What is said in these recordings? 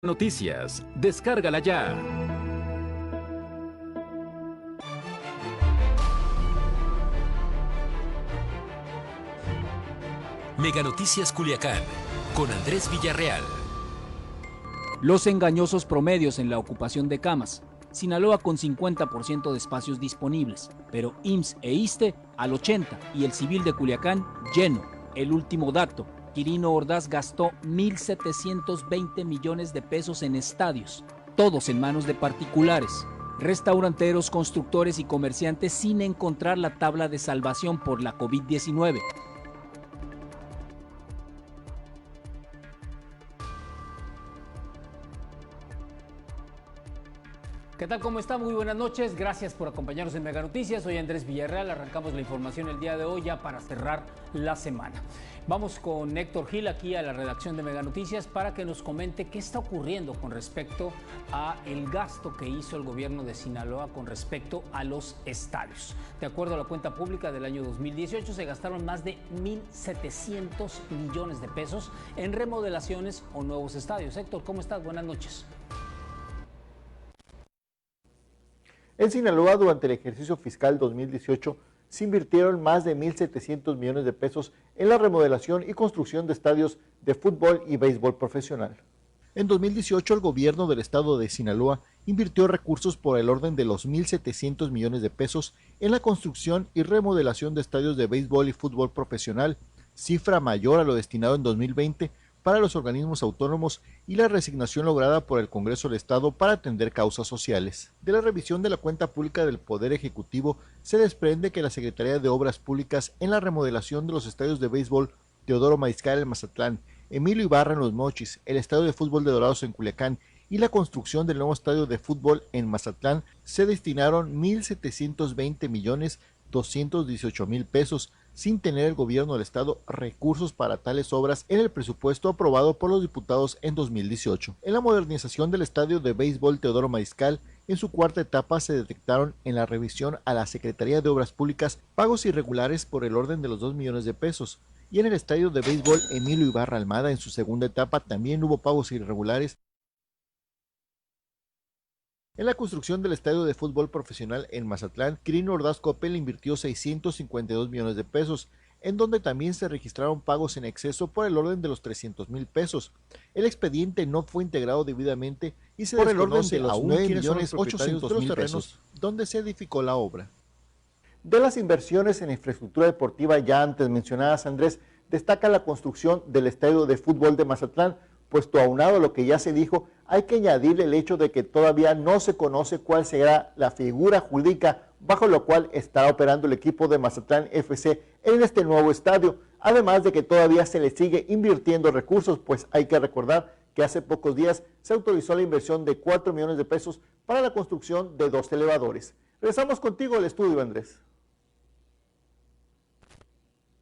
Noticias, descárgala ya. Mega Noticias Culiacán, con Andrés Villarreal. Los engañosos promedios en la ocupación de camas. Sinaloa con 50% de espacios disponibles, pero IMSS e ISSSTE al 80% y el civil de Culiacán lleno. El último dato, Quirino Ordaz gastó 1.720 millones de pesos en estadios, todos en manos de particulares. Restauranteros, constructores y comerciantes sin encontrar la tabla de salvación por la COVID-19. ¿Qué tal? ¿Cómo está? Muy buenas noches. Gracias por acompañarnos en Mega Noticias. Soy Andrés Villarreal. Arrancamos la información el día de hoy ya para cerrar la semana. Vamos con Héctor Gil aquí a la redacción de Mega Noticias para que nos comente qué está ocurriendo con respecto a el gasto que hizo el gobierno de Sinaloa con respecto a los estadios. De acuerdo a la cuenta pública del año 2018, se gastaron más de 1.700 millones de pesos en remodelaciones o nuevos estadios. Héctor, ¿cómo estás? Buenas noches. En Sinaloa, durante el ejercicio fiscal 2018, se invirtieron más de 1.700 millones de pesos en la remodelación y construcción de estadios de fútbol y béisbol profesional. En 2018, el gobierno del estado de Sinaloa invirtió recursos por el orden de los 1.700 millones de pesos en la construcción y remodelación de estadios de béisbol y fútbol profesional, cifra mayor a lo destinado en 2020 para los organismos autónomos y la resignación lograda por el Congreso del Estado para atender causas sociales. De la revisión de la cuenta pública del Poder Ejecutivo se desprende que la Secretaría de Obras Públicas en la remodelación de los estadios de béisbol Teodoro Maizcal en Mazatlán, Emilio Ibarra en Los Mochis, el estadio de fútbol de Dorados en Culiacán y la construcción del nuevo estadio de fútbol en Mazatlán se destinaron 1.720.218.000 pesos, sin tener el gobierno del estado recursos para tales obras en el presupuesto aprobado por los diputados en 2018. En la modernización del estadio de béisbol Teodoro Maizcal, en su cuarta etapa se detectaron en la revisión a la Secretaría de Obras Públicas pagos irregulares por el orden de los 2 millones de pesos, y en el estadio de béisbol Emilio Ibarra Almada, en su segunda etapa, también hubo pagos irregulares. En la construcción del estadio de fútbol profesional en Mazatlán, Quirino Ordaz Coppel invirtió 652 millones de pesos, en donde también se registraron pagos en exceso por el orden de los 300,000 pesos. El expediente no fue integrado debidamente y se desconoce a los 9.800.000 pesos donde se edificó la obra. De las inversiones en infraestructura deportiva ya antes mencionadas, Andrés, destaca la construcción del estadio de fútbol de Mazatlán, puesto aunado a lo que ya se dijo, hay que añadirle el hecho de que todavía no se conoce cuál será la figura jurídica bajo la cual estará operando el equipo de Mazatlán FC en este nuevo estadio, además de que todavía se le sigue invirtiendo recursos, pues hay que recordar que hace pocos días se autorizó la inversión de 4 millones de pesos para la construcción de 2 elevadores. Regresamos contigo al estudio, Andrés.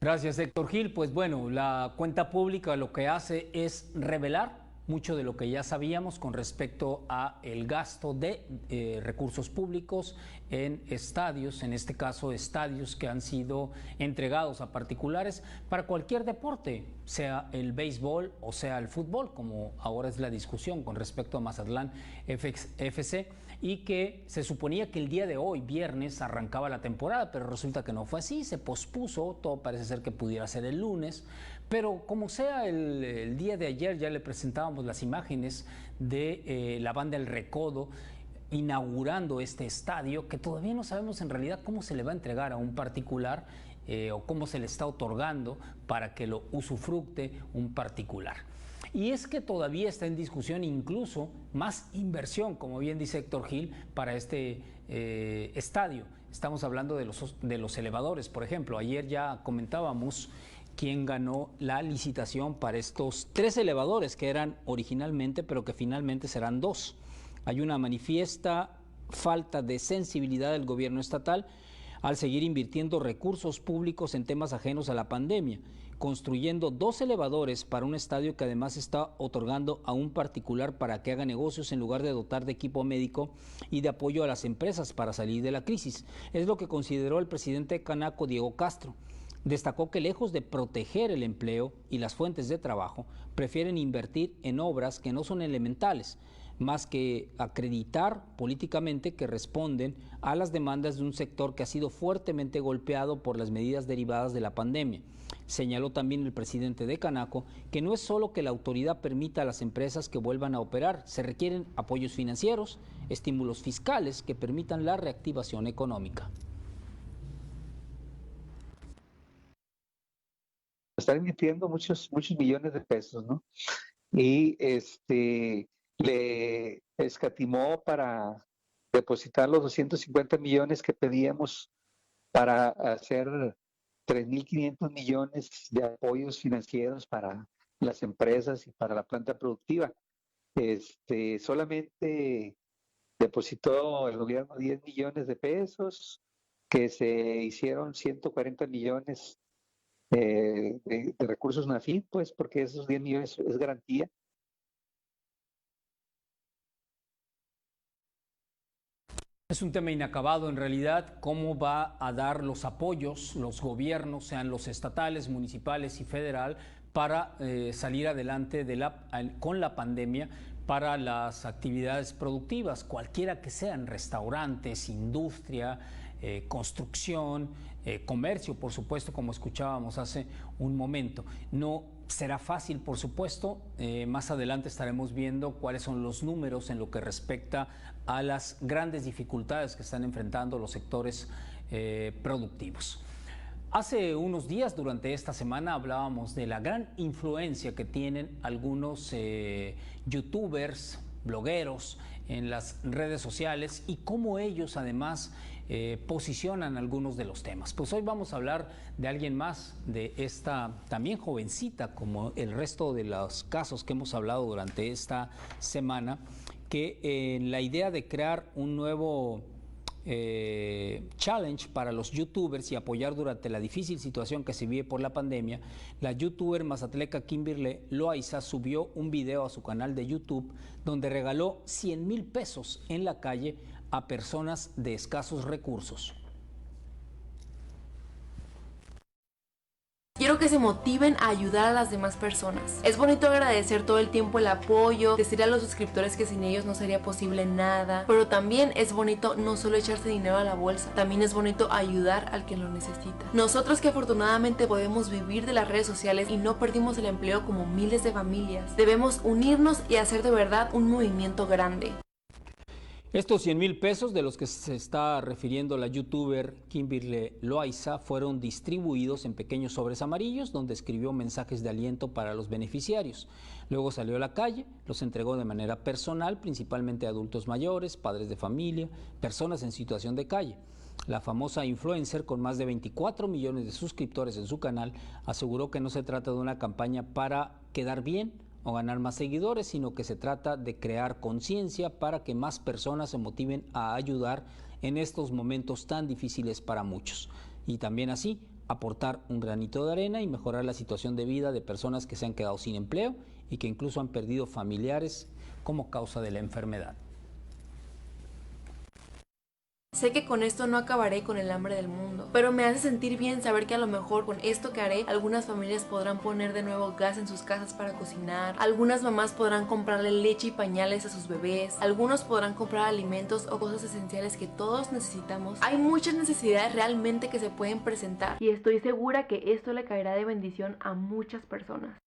Gracias, Héctor Gil. Pues bueno, la cuenta pública lo que hace es revelar mucho de lo que ya sabíamos con respecto a el gasto de recursos públicos en estadios, en este caso estadios que han sido entregados a particulares para cualquier deporte, sea el béisbol o sea el fútbol, como ahora es la discusión con respecto a Mazatlán FC, y que se suponía que el día de hoy, viernes, arrancaba la temporada, pero resulta que no fue así, se pospuso, todo parece ser que pudiera ser el lunes, pero como sea, el día de ayer ya le presentábamos las imágenes de la banda El Recodo inaugurando este estadio, que todavía no sabemos en realidad cómo se le va a entregar a un particular o cómo se le está otorgando para que lo usufructe un particular. Y es que todavía está en discusión incluso más inversión, como bien dice Héctor Gil, para este estadio. Estamos hablando de los elevadores, por ejemplo. Ayer ya comentábamos quién ganó la licitación para estos 3 elevadores que eran originalmente, pero que finalmente serán 2. Hay una manifiesta falta de sensibilidad del gobierno estatal al seguir invirtiendo recursos públicos en temas ajenos a la pandemia, construyendo 2 elevadores para un estadio que además está otorgando a un particular para que haga negocios en lugar de dotar de equipo médico y de apoyo a las empresas para salir de la crisis. Es lo que consideró el presidente de Canaco, Diego Castro. Destacó que lejos de proteger el empleo y las fuentes de trabajo, prefieren invertir en obras que no son elementales, más que acreditar políticamente que responden a las demandas de un sector que ha sido fuertemente golpeado por las medidas derivadas de la pandemia. Señaló también el presidente de Canaco que no es solo que la autoridad permita a las empresas que vuelvan a operar, se requieren apoyos financieros, estímulos fiscales que permitan la reactivación económica. Están invirtiendo muchos millones de pesos, ¿no? Y le escatimó para depositar los 250 millones que pedíamos para hacer 3.500 millones de apoyos financieros para las empresas y para la planta productiva. Solamente depositó el gobierno 10 millones de pesos, que se hicieron 140 millones de recursos NAFID, pues porque esos 10 millones es garantía. Es un tema inacabado en realidad, cómo va a dar los apoyos los gobiernos, sean los estatales, municipales y federal, para salir adelante con la pandemia para las actividades productivas, cualquiera que sean, restaurantes, industria, construcción, comercio, por supuesto, como escuchábamos hace un momento. No será fácil, por supuesto. Más adelante estaremos viendo cuáles son los números en lo que respecta a las grandes dificultades que están enfrentando los sectores productivos. Hace unos días, durante esta semana, hablábamos de la gran influencia que tienen algunos youtubers, blogueros en las redes sociales y cómo ellos además posicionan algunos de los temas. Pues hoy vamos a hablar de alguien más, de esta también jovencita, como el resto de los casos que hemos hablado durante esta semana, que en la idea de crear un nuevo challenge para los youtubers y apoyar durante la difícil situación que se vive por la pandemia, la youtuber mazatleca Kimberly Loaiza subió un video a su canal de YouTube donde regaló 100,000 pesos en la calle a personas de escasos recursos. Quiero que se motiven a ayudar a las demás personas. Es bonito agradecer todo el tiempo el apoyo, decirle a los suscriptores que sin ellos no sería posible nada, pero también es bonito no solo echarse dinero a la bolsa, también es bonito ayudar al que lo necesita. Nosotros que afortunadamente podemos vivir de las redes sociales y no perdimos el empleo como miles de familias, debemos unirnos y hacer de verdad un movimiento grande. Estos 100,000 pesos de los que se está refiriendo la youtuber Kimberly Loaiza fueron distribuidos en pequeños sobres amarillos donde escribió mensajes de aliento para los beneficiarios. Luego salió a la calle, los entregó de manera personal, principalmente a adultos mayores, padres de familia, personas en situación de calle. La famosa influencer, con más de 24 millones de suscriptores en su canal, aseguró que no se trata de una campaña para quedar bien o ganar más seguidores, sino que se trata de crear conciencia para que más personas se motiven a ayudar en estos momentos tan difíciles para muchos. Y también así aportar un granito de arena y mejorar la situación de vida de personas que se han quedado sin empleo y que incluso han perdido familiares como causa de la enfermedad. Sé que con esto no acabaré con el hambre del mundo, pero me hace sentir bien saber que a lo mejor con esto que haré, algunas familias podrán poner de nuevo gas en sus casas para cocinar, algunas mamás podrán comprarle leche y pañales a sus bebés, algunos podrán comprar alimentos o cosas esenciales que todos necesitamos. Hay muchas necesidades realmente que se pueden presentar y estoy segura que esto le caerá de bendición a muchas personas.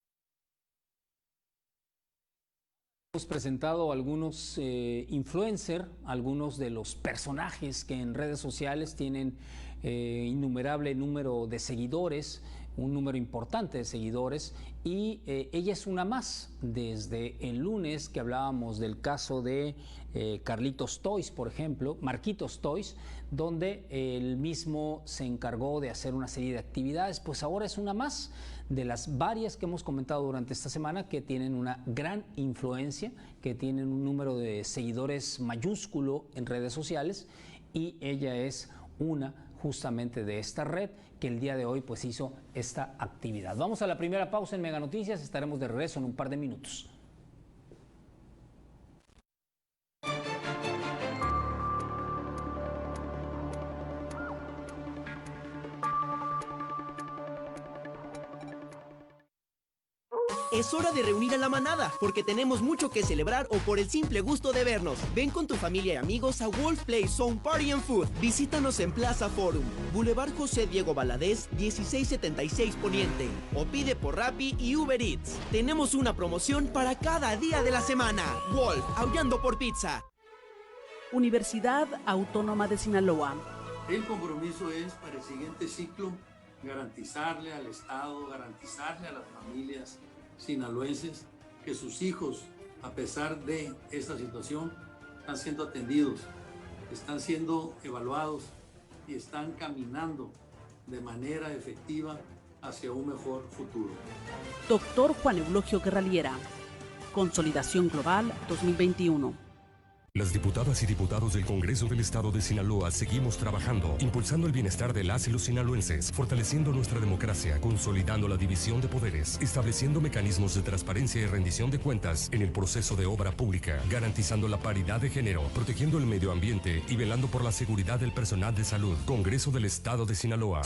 Hemos presentado algunos influencers, algunos de los personajes que en redes sociales tienen innumerable número de seguidores, un número importante de seguidores, y ella es una más. Desde el lunes que hablábamos del caso de Carlitos Toys, por ejemplo, Marquitos Toys, donde él mismo se encargó de hacer una serie de actividades, pues ahora es una más de las varias que hemos comentado durante esta semana que tienen una gran influencia, que tienen un número de seguidores mayúsculo en redes sociales, y ella es una justamente de esta red que el día de hoy pues hizo esta actividad. Vamos a la primera pausa en Mega Noticias, estaremos de regreso en un par de minutos. Es hora de reunir a la manada, porque tenemos mucho que celebrar o por el simple gusto de vernos. Ven con tu familia y amigos a Wolf Play Zone Party and Food. Visítanos en Plaza Forum, Boulevard José Diego Valadez, 1676 Poniente. O pide por Rappi y Uber Eats. Tenemos una promoción para cada día de la semana. Wolf, aullando por pizza. Universidad Autónoma de Sinaloa. El compromiso es para el siguiente ciclo garantizarle al Estado, garantizarle a las familias sinaloenses que sus hijos, a pesar de esta situación, están siendo atendidos, están siendo evaluados y están caminando de manera efectiva hacia un mejor futuro. Doctor Juan Eulogio Guerraliera. Consolidación Global 2021. Las diputadas y diputados del Congreso del Estado de Sinaloa seguimos trabajando, impulsando el bienestar de las y los sinaloenses, fortaleciendo nuestra democracia, consolidando la división de poderes, estableciendo mecanismos de transparencia y rendición de cuentas en el proceso de obra pública, garantizando la paridad de género, protegiendo el medio ambiente y velando por la seguridad del personal de salud. Congreso del Estado de Sinaloa.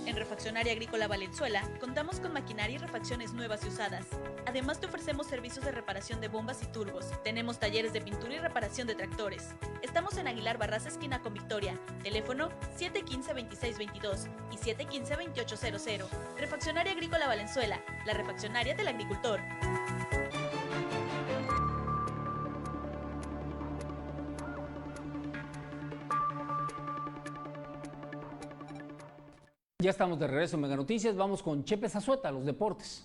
En Refaccionaria Agrícola Valenzuela contamos con maquinaria y refacciones nuevas y usadas. Además te ofrecemos servicios de reparación de bombas y turbos. Tenemos talleres de pintura y reparación de tractores. Estamos en Aguilar Barraza esquina con Victoria. Teléfono 715-2622 y 715-2800. Refaccionaria Agrícola Valenzuela, la refaccionaria del agricultor. Ya estamos de regreso en Mega Noticias. Vamos con Chepe Zazueta, los deportes.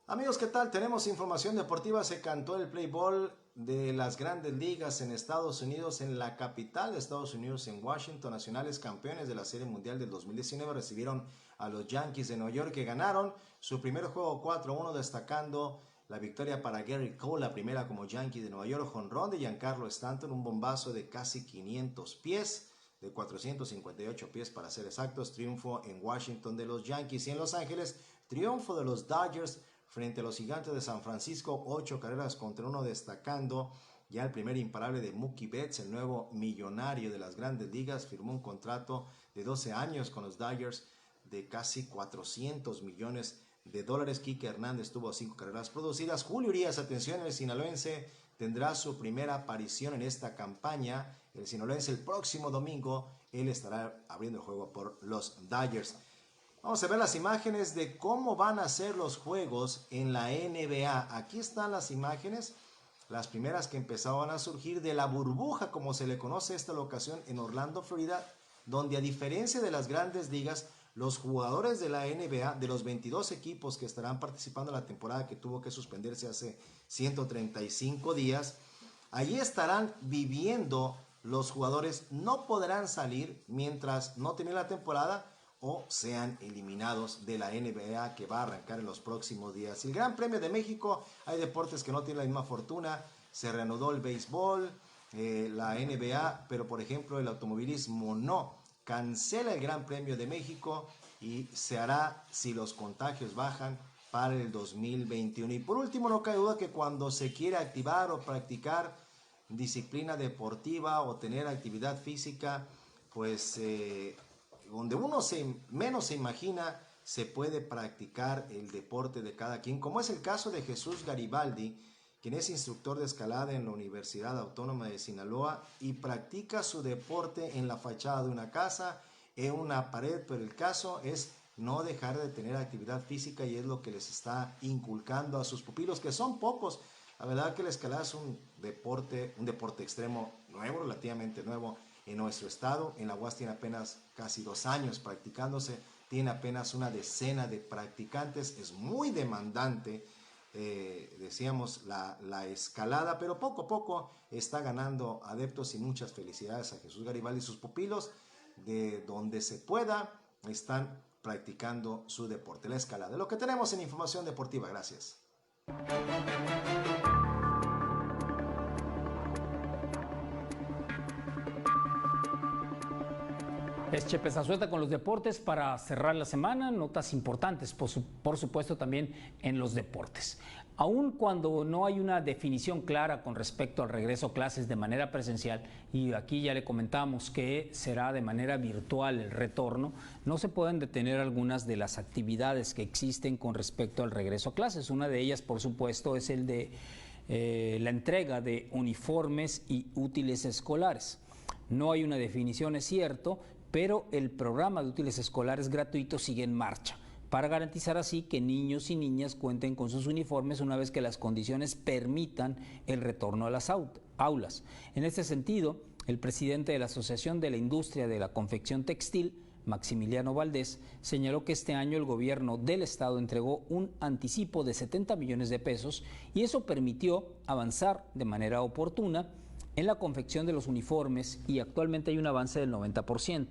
Amigos, ¿qué tal? Tenemos información deportiva. Se cantó el play ball de las grandes ligas en Estados Unidos, en la capital de Estados Unidos, en Washington. Nacionales campeones de la Serie Mundial del 2019 recibieron a los Yankees de Nueva York, que ganaron su primer juego 4-1, destacando la victoria para Gary Cole, la primera como Yankee de Nueva York, jonrón de Giancarlo Stanton, un bombazo de casi 500 pies, de 458 pies para ser exactos. Triunfo en Washington de los Yankees. Y en Los Ángeles, triunfo de los Dodgers frente a los Gigantes de San Francisco, 8 carreras contra 1, destacando ya el primer imparable de Mookie Betts, el nuevo millonario de las grandes ligas. Firmó un contrato de 12 años con los Dodgers de casi 400 millones de dólares. Quique Hernández tuvo 5 carreras producidas. Julio Urias, atención, el sinaloense tendrá su primera aparición en esta campaña. El sinaloense el próximo domingo, él estará abriendo el juego por los Dodgers. Vamos a ver las imágenes de cómo van a ser los juegos en la NBA. Aquí están las imágenes, las primeras que empezaban a surgir de la burbuja, como se le conoce a esta locación en Orlando, Florida, donde a diferencia de las grandes ligas, los jugadores de la NBA, de los 22 equipos que estarán participando en la temporada que tuvo que suspenderse hace 135 días, allí estarán viviendo los jugadores, no podrán salir mientras no termine la temporada o sean eliminados de la NBA, que va a arrancar en los próximos días. El Gran Premio de México, hay deportes que no tienen la misma fortuna. Se reanudó el béisbol, la NBA, pero por ejemplo el automovilismo no. Cancela el Gran Premio de México y se hará, si los contagios bajan, para el 2021. Y por último, no cabe duda que cuando se quiere activar o practicar disciplina deportiva o tener actividad física, pues donde uno menos se imagina, se puede practicar el deporte de cada quien, como es el caso de Jesús Garibaldi, quien es instructor de escalada en la Universidad Autónoma de Sinaloa y practica su deporte en la fachada de una casa, en una pared, pero el caso es no dejar de tener actividad física, y es lo que les está inculcando a sus pupilos, que son pocos. La verdad que la escalada es un deporte extremo nuevo, relativamente nuevo en nuestro estado. En la UAS tiene apenas casi 2 años practicándose, tiene apenas una decena de practicantes, es muy demandante, decíamos, la escalada, pero poco a poco está ganando adeptos, y muchas felicidades a Jesús Garibaldi y sus pupilos, de donde se pueda, están practicando su deporte, la escalada. Lo que tenemos en información deportiva, gracias. Es Chepe Zazueta con los deportes para cerrar la semana. Notas importantes, por supuesto, también en los deportes. Aun cuando no hay una definición clara con respecto al regreso a clases de manera presencial, y aquí ya le comentamos que será de manera virtual el retorno, no se pueden detener algunas de las actividades que existen con respecto al regreso a clases. Una de ellas, por supuesto, es el de la entrega de uniformes y útiles escolares. No hay una definición, es cierto, pero el programa de útiles escolares gratuitos sigue en marcha, para garantizar así que niños y niñas cuenten con sus uniformes una vez que las condiciones permitan el retorno a las aulas. En este sentido, el presidente de la Asociación de la Industria de la Confección Textil, Maximiliano Valdés, señaló que este año el gobierno del estado entregó un anticipo de 70 millones de pesos y eso permitió avanzar de manera oportuna en la confección de los uniformes y actualmente hay un avance del 90%.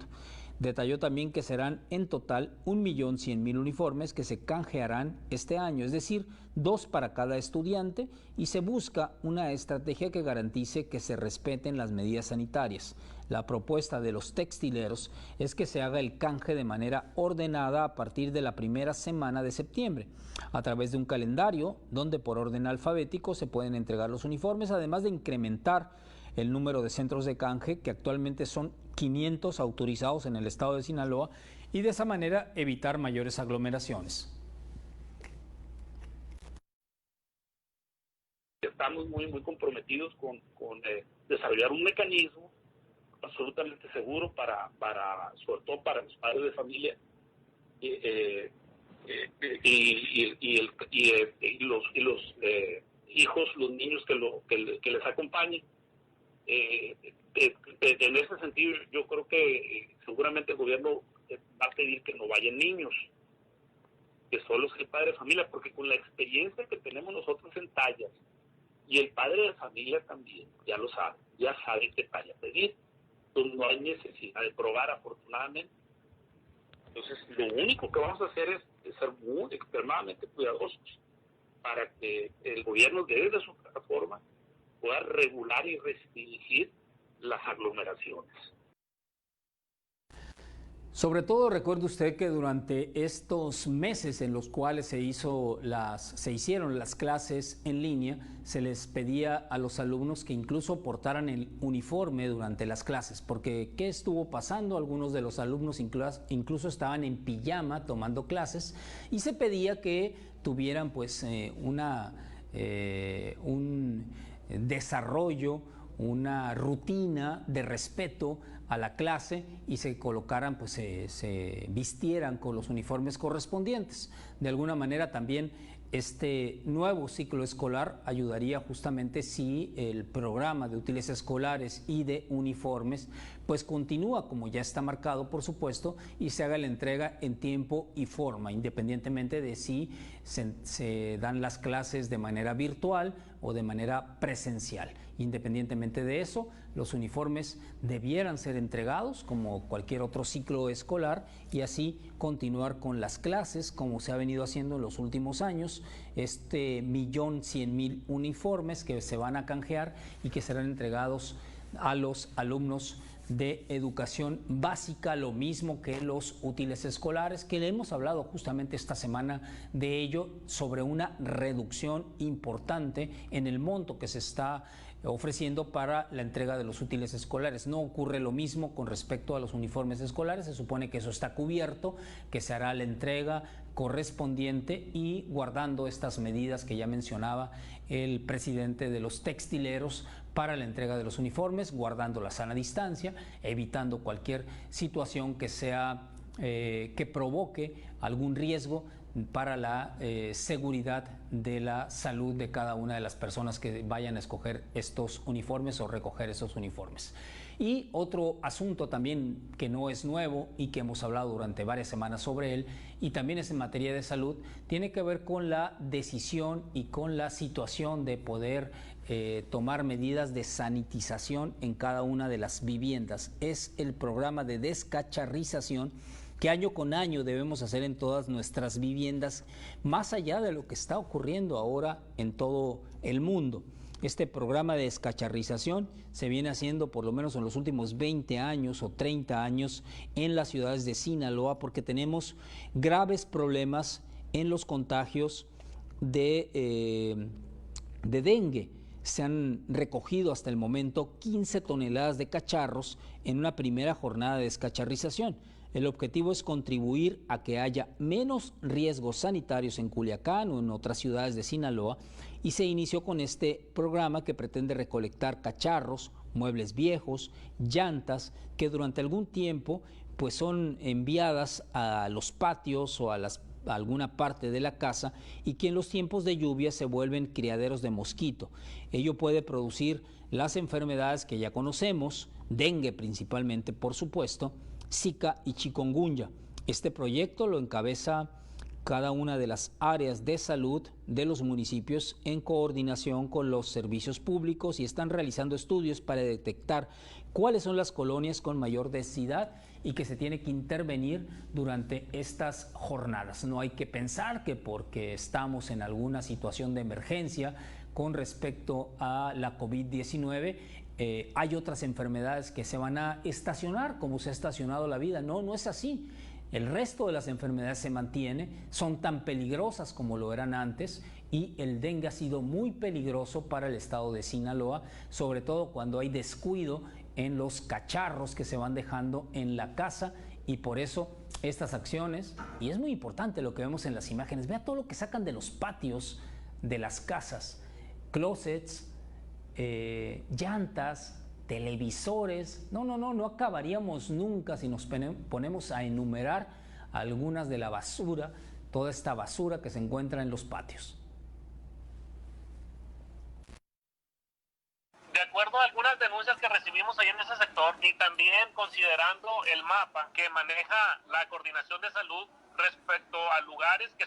Detalló también que serán en total 1.100.000 uniformes que se canjearán este año, es decir, 2 para cada estudiante, y se busca una estrategia que garantice que se respeten las medidas sanitarias. La propuesta de los textileros es que se haga el canje de manera ordenada a partir de la primera semana de septiembre, a través de un calendario donde por orden alfabético se pueden entregar los uniformes, además de incrementar el número de centros de canje, que actualmente son 500 autorizados en el estado de Sinaloa, y de esa manera evitar mayores aglomeraciones. Estamos muy comprometidos con desarrollar un mecanismo absolutamente seguro sobre todo para los padres de familia y los hijos, los niños que les acompañen. En ese sentido, yo creo que seguramente el gobierno va a pedir que no vayan niños, que solo sea el padre de familia, porque con la experiencia que tenemos nosotros en tallas, y el padre de familia también, ya lo sabe, ya sabe qué talla pedir. Entonces no hay necesidad de probar, afortunadamente. Entonces lo único que vamos a hacer es ser muy extremadamente cuidadosos para que el gobierno desde su plataforma pueda regular y restringir las aglomeraciones. Sobre todo recuerde usted que durante estos meses en los cuales se hicieron las clases en línea, se les pedía a los alumnos que incluso portaran el uniforme durante las clases, porque ¿qué estuvo pasando? Algunos de los alumnos incluso estaban en pijama tomando clases y se pedía que tuvieran pues un desarrollo, una rutina de respeto a la clase y se colocaran, pues se vistieran con los uniformes correspondientes. De alguna manera también este nuevo ciclo escolar ayudaría justamente si el programa de útiles escolares y de uniformes pues continúa como ya está marcado, por supuesto, y se haga la entrega en tiempo y forma, independientemente de si se dan las clases de manera virtual o de manera presencial. Independientemente de eso, los uniformes debieran ser entregados como cualquier otro ciclo escolar y así continuar con las clases como se ha venido haciendo en los últimos años. 1.100.000 uniformes que se van a canjear y que serán entregados a los alumnos de educación básica, lo mismo que los útiles escolares, que le hemos hablado justamente esta semana de ello, sobre una reducción importante en el monto que se está ofreciendo para la entrega de los útiles escolares. No ocurre lo mismo con respecto a los uniformes escolares, se supone que eso está cubierto, que se hará la entrega correspondiente y guardando estas medidas que ya mencionaba el presidente de los textileros para la entrega de los uniformes, guardando la sana distancia, evitando cualquier situación que sea que provoque algún riesgo para la seguridad de la salud de cada una de las personas que vayan a escoger estos uniformes o recoger esos uniformes. Y otro asunto también que no es nuevo y que hemos hablado durante varias semanas sobre él, y también es en materia de salud, tiene que ver con la decisión y con la situación de poder tomar medidas de sanitización en cada una de las viviendas. Es el programa de descacharrización que año con año debemos hacer en todas nuestras viviendas, más allá de lo que está ocurriendo ahora en todo el mundo. Este programa de descacharrización se viene haciendo por lo menos en los últimos 20 años o 30 años en las ciudades de Sinaloa, porque tenemos graves problemas en los contagios de dengue. Se han recogido hasta el momento 15 toneladas de cacharros en una primera jornada de descacharrización. El objetivo es contribuir a que haya menos riesgos sanitarios en Culiacán o en otras ciudades de Sinaloa, y se inició con este programa que pretende recolectar cacharros, muebles viejos, llantas que durante algún tiempo pues son enviadas a los patios o a alguna parte de la casa, y que en los tiempos de lluvia se vuelven criaderos de mosquito. Ello puede producir las enfermedades que ya conocemos, dengue principalmente, por supuesto, Zika y chikungunya. Este proyecto lo encabeza cada una de las áreas de salud de los municipios en coordinación con los servicios públicos, y están realizando estudios para detectar cuáles son las colonias con mayor densidad y que se tiene que intervenir durante estas jornadas. No hay que pensar que porque estamos en alguna situación de emergencia con respecto a la COVID-19, hay otras enfermedades que se van a estacionar como se ha estacionado la vida. No, no es así. El resto de las enfermedades se mantiene, son tan peligrosas como lo eran antes, y el dengue ha sido muy peligroso para el estado de Sinaloa, sobre todo cuando hay descuido en los cacharros que se van dejando en la casa, y por eso estas acciones, y es muy importante lo que vemos en las imágenes, vea todo lo que sacan de los patios de las casas, closets, llantas, televisores. No acabaríamos nunca si nos ponemos a enumerar algunas de la basura, toda esta basura que se encuentra en los patios. De acuerdo a algunas denuncias que recibimos ahí en ese sector, y también considerando el mapa que maneja la Coordinación de Salud respecto a lugares que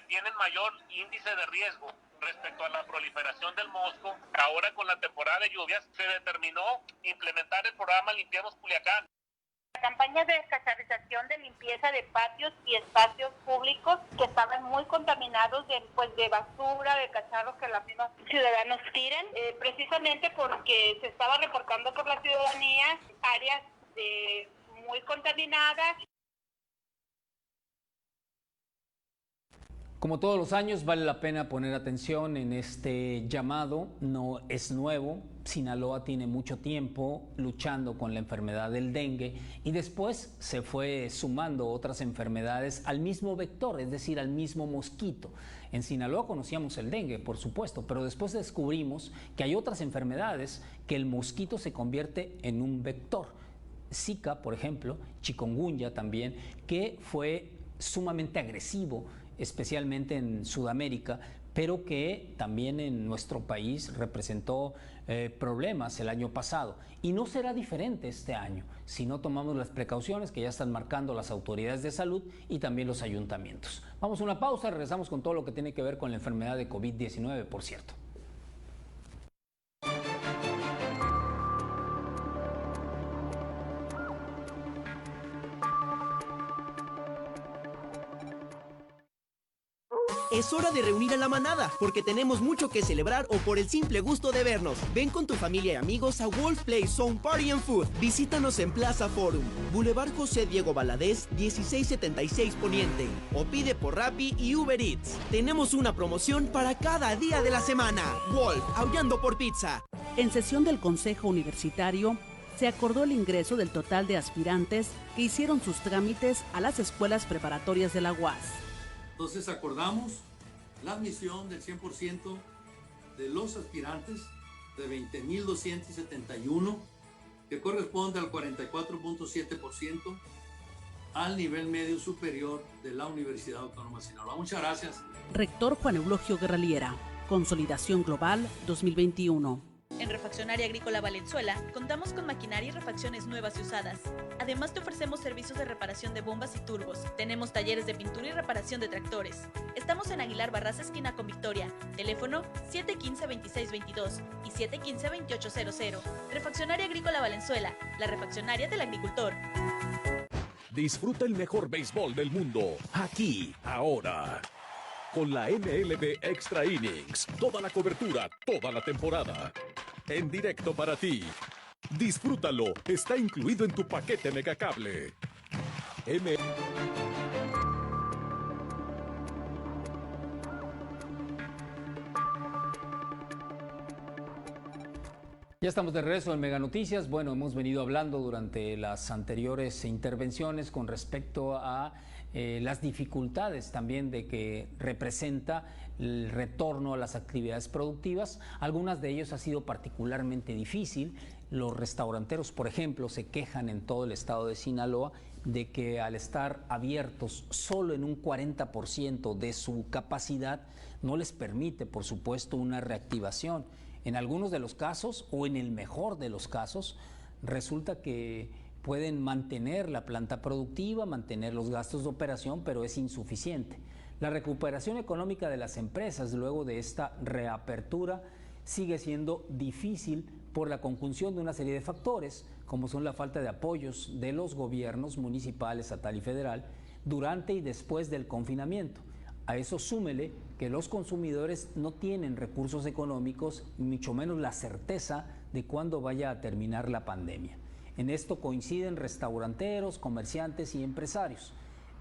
tienen mayor índice de riesgo respecto a la proliferación del mosco, ahora con la temporada de lluvias se determinó implementar el programa Limpiemos Culiacán. La campaña de descacharrización, de limpieza de patios y espacios públicos que estaban muy contaminados de basura, de cacharros que los mismos ciudadanos tiran, precisamente porque se estaba reportando por la ciudadanía áreas muy contaminadas. Como todos los años, vale la pena poner atención en este llamado. No es nuevo. Sinaloa tiene mucho tiempo luchando con la enfermedad del dengue, y después se fue sumando otras enfermedades al mismo vector, es decir, al mismo mosquito. En Sinaloa conocíamos el dengue, por supuesto, pero después descubrimos que hay otras enfermedades que el mosquito se convierte en un vector. Zika, por ejemplo, chikungunya también, que fue sumamente agresivo, especialmente en Sudamérica, pero que también en nuestro país representó problemas el año pasado. Y no será diferente este año si no tomamos las precauciones que ya están marcando las autoridades de salud y también los ayuntamientos. Vamos a una pausa, regresamos con todo lo que tiene que ver con la enfermedad de COVID-19, por cierto. Es hora de reunir a la manada, porque tenemos mucho que celebrar o por el simple gusto de vernos. Ven con tu familia y amigos a Wolf Play Zone Party and Food. Visítanos en Plaza Forum, Boulevard José Diego Valadez, 1676 Poniente. O pide por Rappi y Uber Eats. Tenemos una promoción para cada día de la semana. Wolf, aullando por pizza. En sesión del Consejo Universitario, se acordó el ingreso del total de aspirantes que hicieron sus trámites a las escuelas preparatorias de la UAS. Entonces acordamos la admisión del 100% de los aspirantes, de 20.271, que corresponde al 44.7% al nivel medio superior de la Universidad Autónoma de Sinaloa. Muchas gracias. Rector Juan Eulogio Guerraliera, Consolidación Global 2021. En Refaccionaria Agrícola Valenzuela contamos con maquinaria y refacciones nuevas y usadas. Además te ofrecemos servicios de reparación de bombas y turbos. Tenemos talleres de pintura y reparación de tractores. Estamos en Aguilar Barraza, esquina con Victoria. Teléfono 715-2622 y 715-2800. Refaccionaria Agrícola Valenzuela, la refaccionaria del agricultor. Disfruta el mejor béisbol del mundo, aquí, ahora. Con la MLB Extra Innings, toda la cobertura, toda la temporada. En directo para ti. Disfrútalo, está incluido en tu paquete Megacable. Ya estamos de regreso en Mega Noticias. Bueno, hemos venido hablando durante las anteriores intervenciones con respecto a las dificultades también de que representa el retorno a las actividades productivas. Algunas de ellas ha sido particularmente difícil. Los restauranteros, por ejemplo, se quejan en todo el estado de Sinaloa de que al estar abiertos solo en un 40% de su capacidad, no les permite, por supuesto, una reactivación. En algunos de los casos, o en el mejor de los casos, resulta que pueden mantener la planta productiva, mantener los gastos de operación, pero es insuficiente. La recuperación económica de las empresas luego de esta reapertura sigue siendo difícil por la conjunción de una serie de factores, como son la falta de apoyos de los gobiernos municipal, estatal y federal durante y después del confinamiento. A eso súmele que los consumidores no tienen recursos económicos, mucho menos la certeza de cuándo vaya a terminar la pandemia. En esto coinciden restauranteros, comerciantes y empresarios.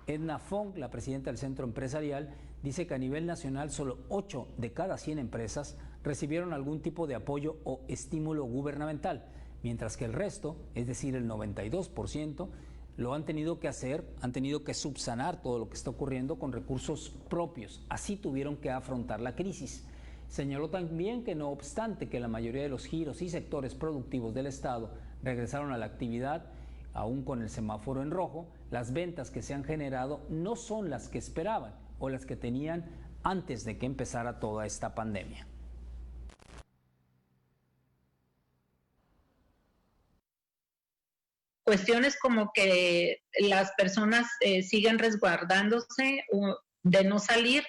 Edna Fong, la presidenta del Centro Empresarial, dice que a nivel nacional solo 8 de cada 100 empresas recibieron algún tipo de apoyo o estímulo gubernamental, mientras que el resto, es decir, el 92%, lo han tenido que hacer, han tenido que subsanar todo lo que está ocurriendo con recursos propios. Así tuvieron que afrontar la crisis. Señaló también que no obstante que la mayoría de los giros y sectores productivos del Estado regresaron a la actividad, aún con el semáforo en rojo, las ventas que se han generado no son las que esperaban o las que tenían antes de que empezara toda esta pandemia. Cuestiones como que las personas siguen resguardándose de no salir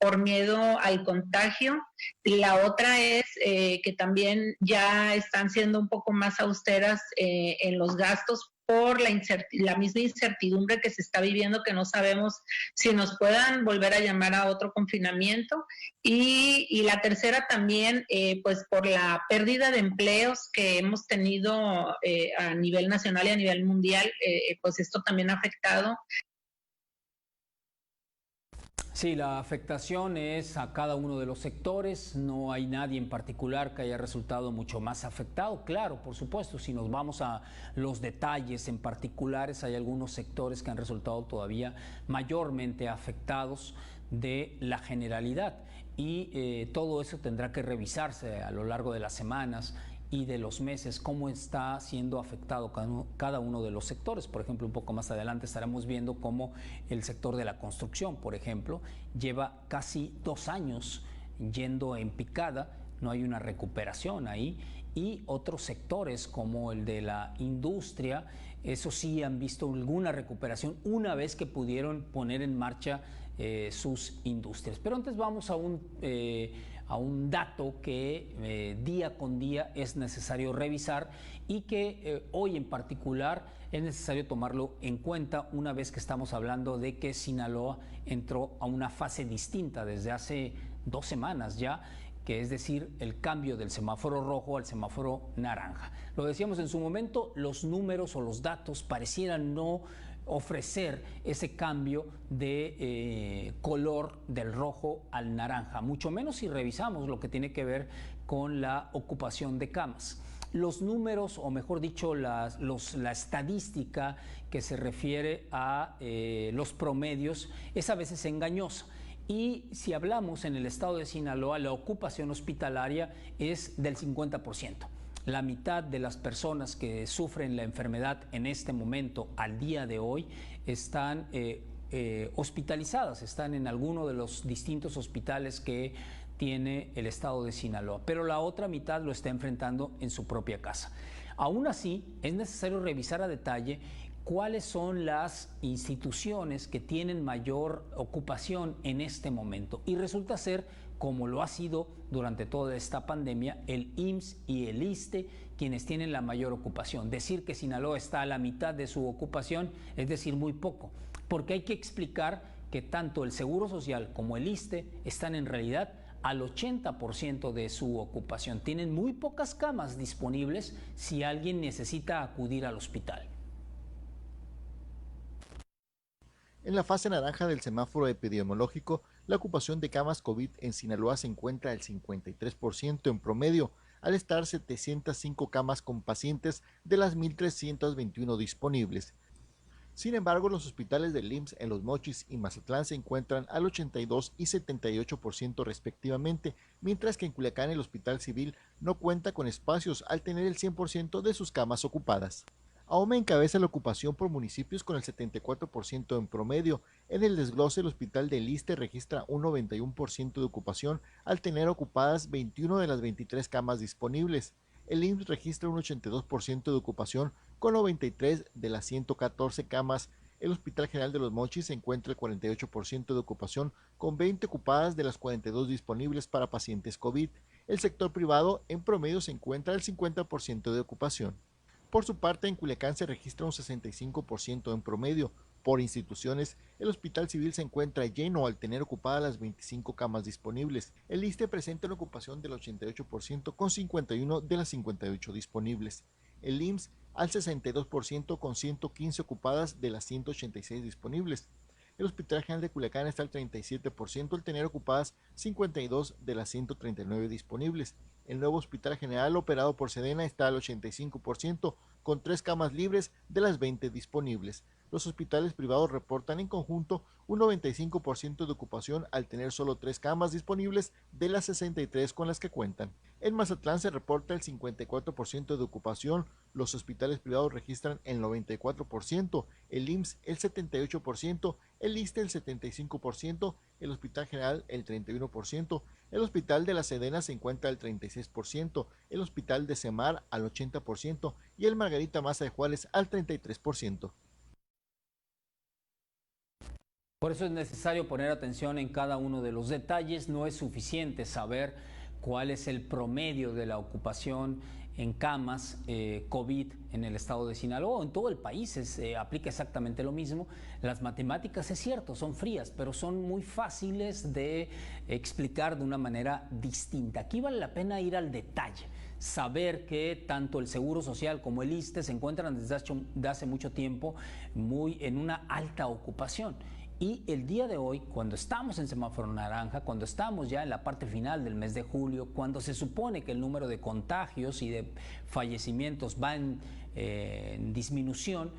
por miedo al contagio. La otra es que también ya están siendo un poco más austeras en los gastos por la misma incertidumbre que se está viviendo, que no sabemos si nos puedan volver a llamar a otro confinamiento. Y la tercera también, pues por la pérdida de empleos que hemos tenido a nivel nacional y a nivel mundial, pues esto también ha afectado. Sí, la afectación es a cada uno de los sectores, no hay nadie en particular que haya resultado mucho más afectado. Claro, por supuesto, si nos vamos a los detalles en particulares, hay algunos sectores que han resultado todavía mayormente afectados de la generalidad y todo eso tendrá que revisarse a lo largo de las semanas y de los meses, cómo está siendo afectado cada uno de los sectores. Por ejemplo, un poco más adelante estaremos viendo cómo el sector de la construcción, por ejemplo, lleva casi 2 años yendo en picada, no hay una recuperación ahí, y otros sectores como el de la industria, eso sí han visto alguna recuperación una vez que pudieron poner en marcha sus industrias. Pero antes vamos a un dato que día con día es necesario revisar y que hoy en particular es necesario tomarlo en cuenta una vez que estamos hablando de que Sinaloa entró a una fase distinta desde hace 2 semanas ya, que es decir, el cambio del semáforo rojo al semáforo naranja. Lo decíamos en su momento, los números o los datos parecieran no ofrecer ese cambio de color del rojo al naranja, mucho menos si revisamos lo que tiene que ver con la ocupación de camas. Los números, o mejor dicho, la estadística que se refiere a los promedios es a veces engañosa. Y si hablamos en el estado de Sinaloa, la ocupación hospitalaria es del 50%. La mitad de las personas que sufren la enfermedad en este momento, al día de hoy, están hospitalizadas, están en alguno de los distintos hospitales que tiene el estado de Sinaloa, pero la otra mitad lo está enfrentando en su propia casa. Aún así, es necesario revisar a detalle cuáles son las instituciones que tienen mayor ocupación en este momento. Y resulta ser, como lo ha sido durante toda esta pandemia, el IMSS y el ISSSTE quienes tienen la mayor ocupación. Decir que Sinaloa está a la mitad de su ocupación es decir muy poco, porque hay que explicar que tanto el Seguro Social como el ISSSTE están en realidad al 80% de su ocupación. Tienen muy pocas camas disponibles si alguien necesita acudir al hospital. En la fase naranja del semáforo epidemiológico, la ocupación de camas COVID en Sinaloa se encuentra al 53% en promedio, al estar 705 camas con pacientes de las 1.321 disponibles. Sin embargo, los hospitales del IMSS en Los Mochis y Mazatlán se encuentran al 82 y 78% respectivamente, mientras que en Culiacán el Hospital Civil no cuenta con espacios al tener el 100% de sus camas ocupadas. AOME encabeza la ocupación por municipios con el 74% en promedio. En el desglose, el Hospital del Iste registra un 91% de ocupación al tener ocupadas 21 de las 23 camas disponibles. El IMSS registra un 82% de ocupación con 93 de las 114 camas. El Hospital General de Los Mochis se encuentra el 48% de ocupación con 20 ocupadas de las 42 disponibles para pacientes COVID. El sector privado en promedio se encuentra al 50% de ocupación. Por su parte, en Culiacán se registra un 65% en promedio. Por instituciones, el Hospital Civil se encuentra lleno al tener ocupadas las 25 camas disponibles. El ISSSTE presenta una ocupación del 88% con 51 de las 58 disponibles. El IMSS al 62% con 115 ocupadas de las 186 disponibles. El Hospital General de Culiacán está al 37% al tener ocupadas 52 de las 139 disponibles. El nuevo Hospital General operado por Sedena está al 85% con 3 camas libres de las 20 disponibles. Los hospitales privados reportan en conjunto un 95% de ocupación al tener solo 3 camas disponibles de las 63 con las que cuentan. En Mazatlán se reporta el 54% de ocupación, los hospitales privados registran el 94%, el IMSS el 78%, el ISSSTE el 75%, el Hospital General el 31%, el Hospital de la Sedena se encuentra al 36%, el Hospital de Semar al 80% y el Margarita Maza de Juárez al 33%. Por eso es necesario poner atención en cada uno de los detalles. No es suficiente saber cuál es el promedio de la ocupación en camas COVID en el estado de Sinaloa. En todo el país aplica exactamente lo mismo. Las matemáticas, es cierto, son frías, pero son muy fáciles de explicar de una manera distinta. Aquí vale la pena ir al detalle. Saber que tanto el Seguro Social como el ISSSTE se encuentran desde hace mucho tiempo en una alta ocupación. Y el día de hoy, cuando estamos en semáforo naranja, cuando estamos ya en la parte final del mes de julio, cuando se supone que el número de contagios y de fallecimientos va en disminución,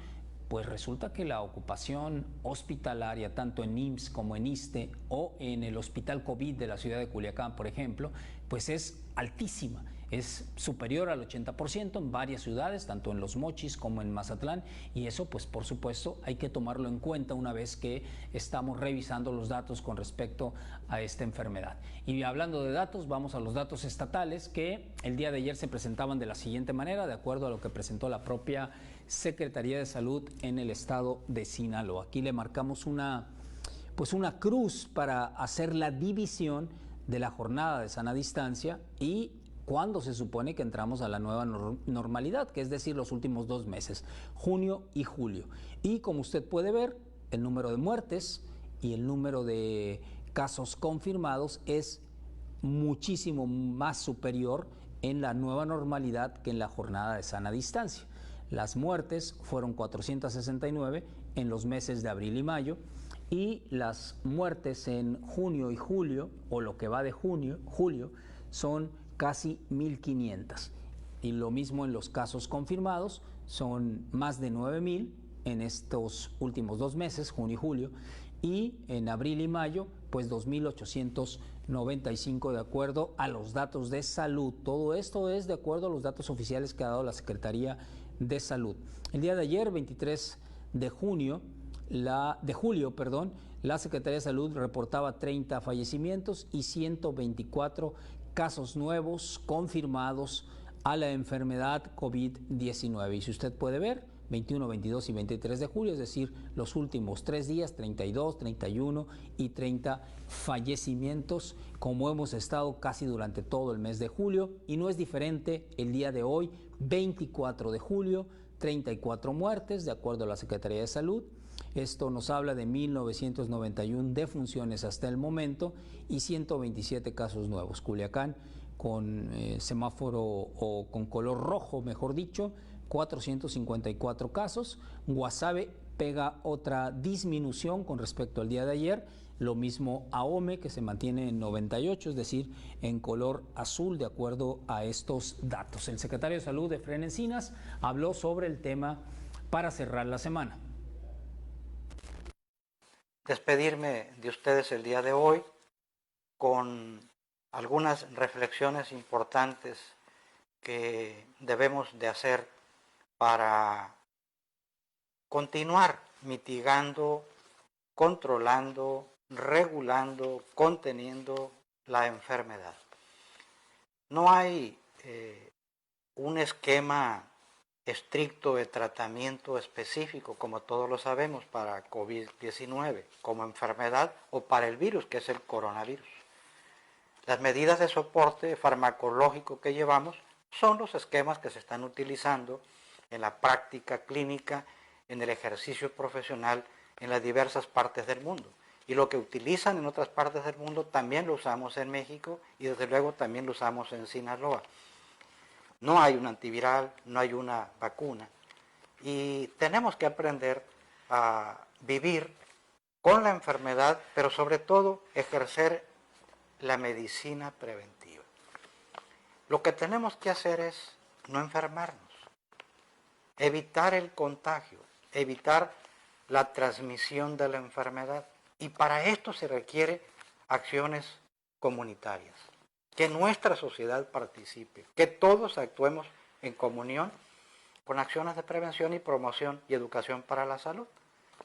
pues resulta que la ocupación hospitalaria, tanto en IMSS como en ISSSTE o en el Hospital COVID de la ciudad de Culiacán, por ejemplo, pues es altísima. Es superior al 80% en varias ciudades, tanto en Los Mochis como en Mazatlán, y eso pues por supuesto hay que tomarlo en cuenta una vez que estamos revisando los datos con respecto a esta enfermedad. Y hablando de datos, vamos a los datos estatales que el día de ayer se presentaban de la siguiente manera, de acuerdo a lo que presentó la propia Secretaría de Salud en el estado de Sinaloa. Aquí le marcamos una cruz para hacer la división de la jornada de sana distancia y cuando se supone que entramos a la nueva normalidad, que es decir, los últimos 2 meses, junio y julio. Y como usted puede ver, el número de muertes y el número de casos confirmados es muchísimo más superior en la nueva normalidad que en la jornada de sana distancia. Las muertes fueron 469 en los meses de abril y mayo, y las muertes en junio y julio, o lo que va de julio, son casi 1.500. Y lo mismo en los casos confirmados, son más de 9.000 en estos últimos 2 meses, junio y julio, y en abril y mayo, pues 2.895 de acuerdo a los datos de salud. Todo esto es de acuerdo a los datos oficiales que ha dado la Secretaría de Salud. El día de ayer, 23 de julio, la Secretaría de Salud reportaba 30 fallecimientos y 124 casos nuevos confirmados a la enfermedad COVID-19. Y si usted puede ver, 21, 22 y 23 de julio, es decir, los últimos 3 días, 32, 31 y 30 fallecimientos, como hemos estado casi durante todo el mes de julio. Y no es diferente el día de hoy, 24 de julio, 34 muertes, de acuerdo a la Secretaría de Salud. Esto nos habla de 1.991 defunciones hasta el momento y 127 casos nuevos. Culiacán con semáforo o con color rojo, mejor dicho, 454 casos. Guasave pega otra disminución con respecto al día de ayer. Lo mismo Ahome, que se mantiene en 98, es decir, en color azul, de acuerdo a estos datos. El secretario de Salud, Efraín Encinas, habló sobre el tema para cerrar la semana. Despedirme de ustedes el día de hoy con algunas reflexiones importantes que debemos de hacer para continuar mitigando, controlando, regulando, conteniendo la enfermedad. No hay un esquema estricto de tratamiento específico, como todos lo sabemos, para COVID-19 como enfermedad o para el virus, que es el coronavirus. Las medidas de soporte farmacológico que llevamos son los esquemas que se están utilizando en la práctica clínica, en el ejercicio profesional, en las diversas partes del mundo. Y lo que utilizan en otras partes del mundo también lo usamos en México y desde luego también lo usamos en Sinaloa. No hay un antiviral, no hay una vacuna. Y tenemos que aprender a vivir con la enfermedad, pero sobre todo ejercer la medicina preventiva. Lo que tenemos que hacer es no enfermarnos, evitar el contagio, evitar la transmisión de la enfermedad. Y para esto se requiere acciones comunitarias, que nuestra sociedad participe, que todos actuemos en comunión con acciones de prevención y promoción y educación para la salud.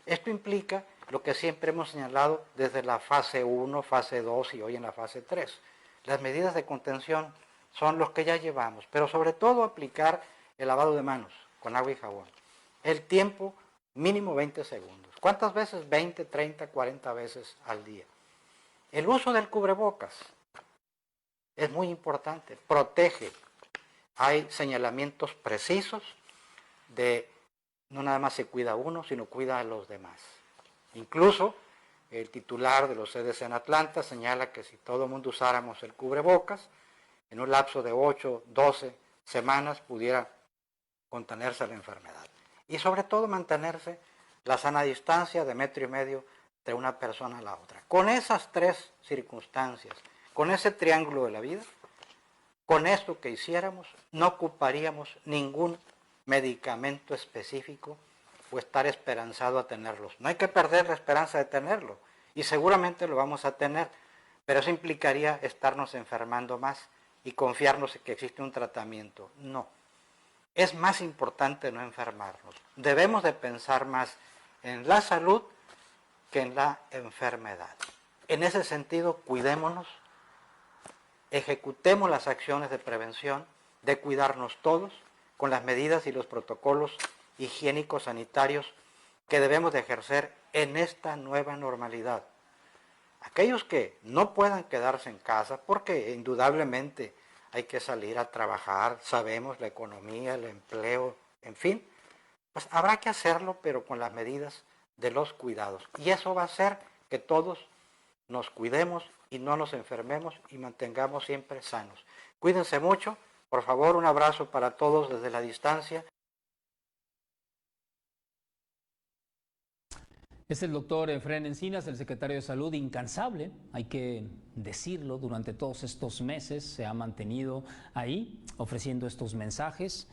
Esto implica lo que siempre hemos señalado desde la fase 1, fase 2 y hoy en la fase 3. Las medidas de contención son los que ya llevamos, pero sobre todo aplicar el lavado de manos con agua y jabón. El tiempo mínimo 20 segundos. ¿Cuántas veces? 20, 30, 40 veces al día. El uso del cubrebocas es muy importante, protege. Hay señalamientos precisos de no nada más se cuida a uno, sino cuida a los demás. Incluso el titular de los CDC en Atlanta señala que si todo el mundo usáramos el cubrebocas, en un lapso de 8, 12 semanas pudiera contenerse la enfermedad. Y sobre todo mantenerse la sana distancia de 1,5 metros de una persona a la otra. Con esas 3 circunstancias, con ese triángulo de la vida, con esto que hiciéramos, no ocuparíamos ningún medicamento específico o estar esperanzado a tenerlos. No hay que perder la esperanza de tenerlo y seguramente lo vamos a tener, pero eso implicaría estarnos enfermando más y confiarnos en que existe un tratamiento. No. Es más importante no enfermarnos. Debemos de pensar más en la salud que en la enfermedad. En ese sentido, cuidémonos, ejecutemos las acciones de prevención, de cuidarnos todos, con las medidas y los protocolos higiénicos sanitarios que debemos de ejercer en esta nueva normalidad. Aquellos que no puedan quedarse en casa, porque indudablemente hay que salir a trabajar, sabemos la economía, el empleo, en fin, pues habrá que hacerlo, pero con las medidas de los cuidados. Y eso va a hacer que todos nos cuidemos y no nos enfermemos y mantengamos siempre sanos. Cuídense mucho. Por favor, un abrazo para todos desde la distancia. Es el doctor Efraín Encinas, el secretario de Salud, incansable, hay que decirlo, durante todos estos meses se ha mantenido ahí ofreciendo estos mensajes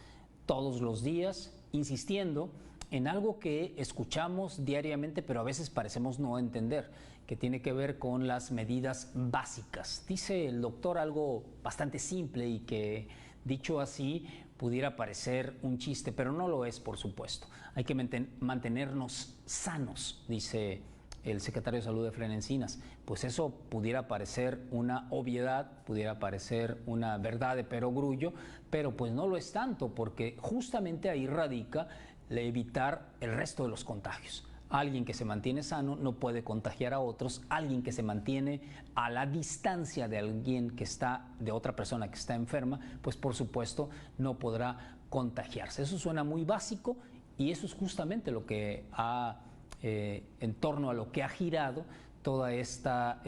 todos los días, insistiendo en algo que escuchamos diariamente, pero a veces parecemos no entender, que tiene que ver con las medidas básicas. Dice el doctor algo bastante simple y que, dicho así, pudiera parecer un chiste, pero no lo es, por supuesto. Hay que mantenernos sanos, dice el secretario de Salud, Efraín Encinas. Pues eso pudiera parecer una obviedad, pudiera parecer una verdad de perogrullo, pero pues no lo es tanto, porque justamente ahí radica evitar el resto de los contagios. Alguien que se mantiene sano no puede contagiar a otros. Alguien que se mantiene a la distancia de alguien que está, de otra persona que está enferma, pues por supuesto no podrá contagiarse. Eso suena muy básico y eso es justamente lo que ha, en torno a lo que ha girado toda esta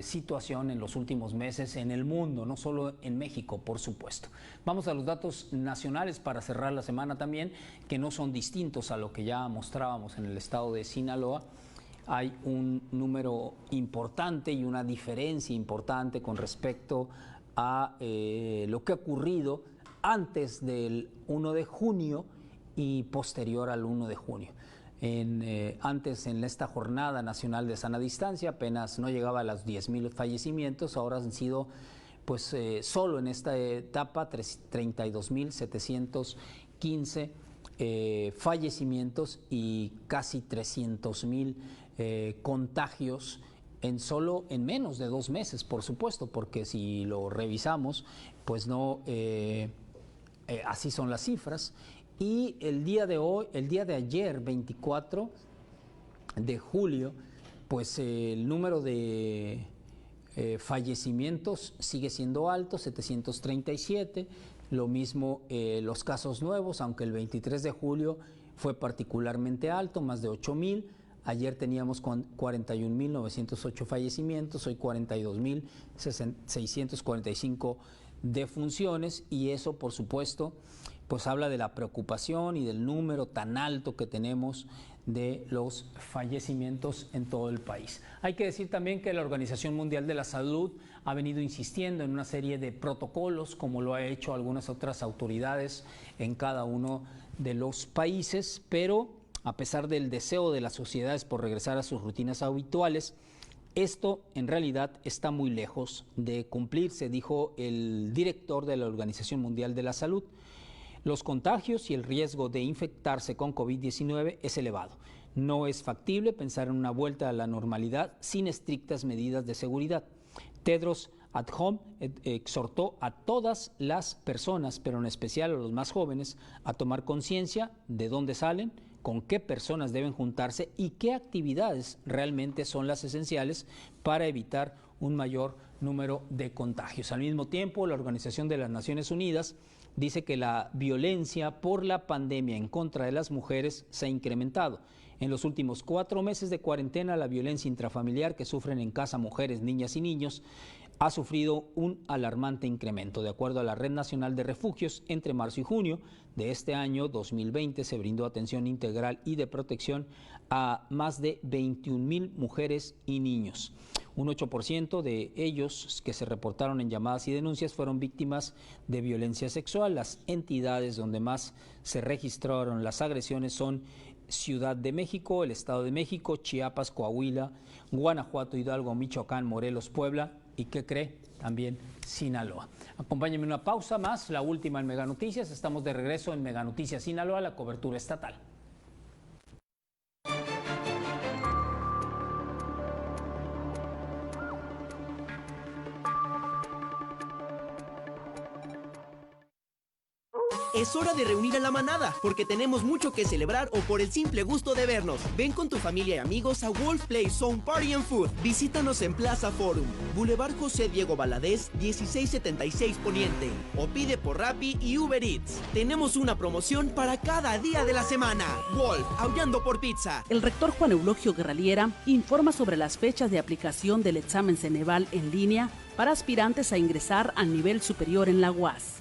situación en los últimos meses en el mundo, no solo en México, por supuesto. Vamos a los datos nacionales para cerrar la semana también, que no son distintos a lo que ya mostrábamos en el estado de Sinaloa. hay un número importante y una diferencia importante con respecto a lo que ha ocurrido antes del 1 de junio y posterior al 1 de junio. Antes, en esta Jornada Nacional de Sana Distancia, apenas no llegaba a los 10,000 fallecimientos, ahora han sido, pues, solo en esta etapa, 32,715 fallecimientos y casi 300,000 contagios en menos de 2 meses, por supuesto, porque si lo revisamos, pues no, así son las cifras. Y el día de ayer, 24 de julio, pues el número de fallecimientos sigue siendo alto, 737, lo mismo los casos nuevos, aunque el 23 de julio fue particularmente alto, más de 8,000. Ayer teníamos 41,908 fallecimientos, hoy 42,645 defunciones, y eso, por supuesto, pues habla de la preocupación y del número tan alto que tenemos de los fallecimientos en todo el país. Hay que decir también que la Organización Mundial de la Salud ha venido insistiendo en una serie de protocolos, como lo ha hecho algunas otras autoridades en cada uno de los países, pero a pesar del deseo de las sociedades por regresar a sus rutinas habituales, esto en realidad está muy lejos de cumplirse, dijo el director de la Organización Mundial de la Salud. Los contagios y el riesgo de infectarse con COVID-19 es elevado. No es factible pensar en una vuelta a la normalidad sin estrictas medidas de seguridad. Tedros Adhanom exhortó a todas las personas, pero en especial a los más jóvenes, a tomar conciencia de dónde salen, con qué personas deben juntarse y qué actividades realmente son las esenciales para evitar un mayor número de contagios. Al mismo tiempo, la Organización de las Naciones Unidas dice que la violencia por la pandemia en contra de las mujeres se ha incrementado. En los últimos 4 meses de cuarentena, la violencia intrafamiliar que sufren en casa mujeres, niñas y niños ha sufrido un alarmante incremento. De acuerdo a la Red Nacional de Refugios, entre marzo y junio de este año 2020 se brindó atención integral y de protección a más de 21,000 mujeres y niños. Un 8% de ellos que se reportaron en llamadas y denuncias fueron víctimas de violencia sexual. Las entidades donde más se registraron las agresiones son Ciudad de México, el Estado de México, Chiapas, Coahuila, Guanajuato, Hidalgo, Michoacán, Morelos, Puebla y, ¿qué cree?, también Sinaloa. Acompáñenme una pausa más, la última en Mega Noticias. Estamos de regreso en Mega Noticias Sinaloa, la cobertura estatal. Es hora de reunir a la manada, porque tenemos mucho que celebrar o por el simple gusto de vernos. Ven con tu familia y amigos a Wolf Play Zone Party and Food. Visítanos en Plaza Forum, Boulevard José Diego Valadez, 1676 Poniente. O pide por Rappi y Uber Eats. Tenemos una promoción para cada día de la semana. Wolf, aullando por pizza. El rector Juan Eulogio Guerraliera informa sobre las fechas de aplicación del examen Ceneval en línea para aspirantes a ingresar al nivel superior en la UAS.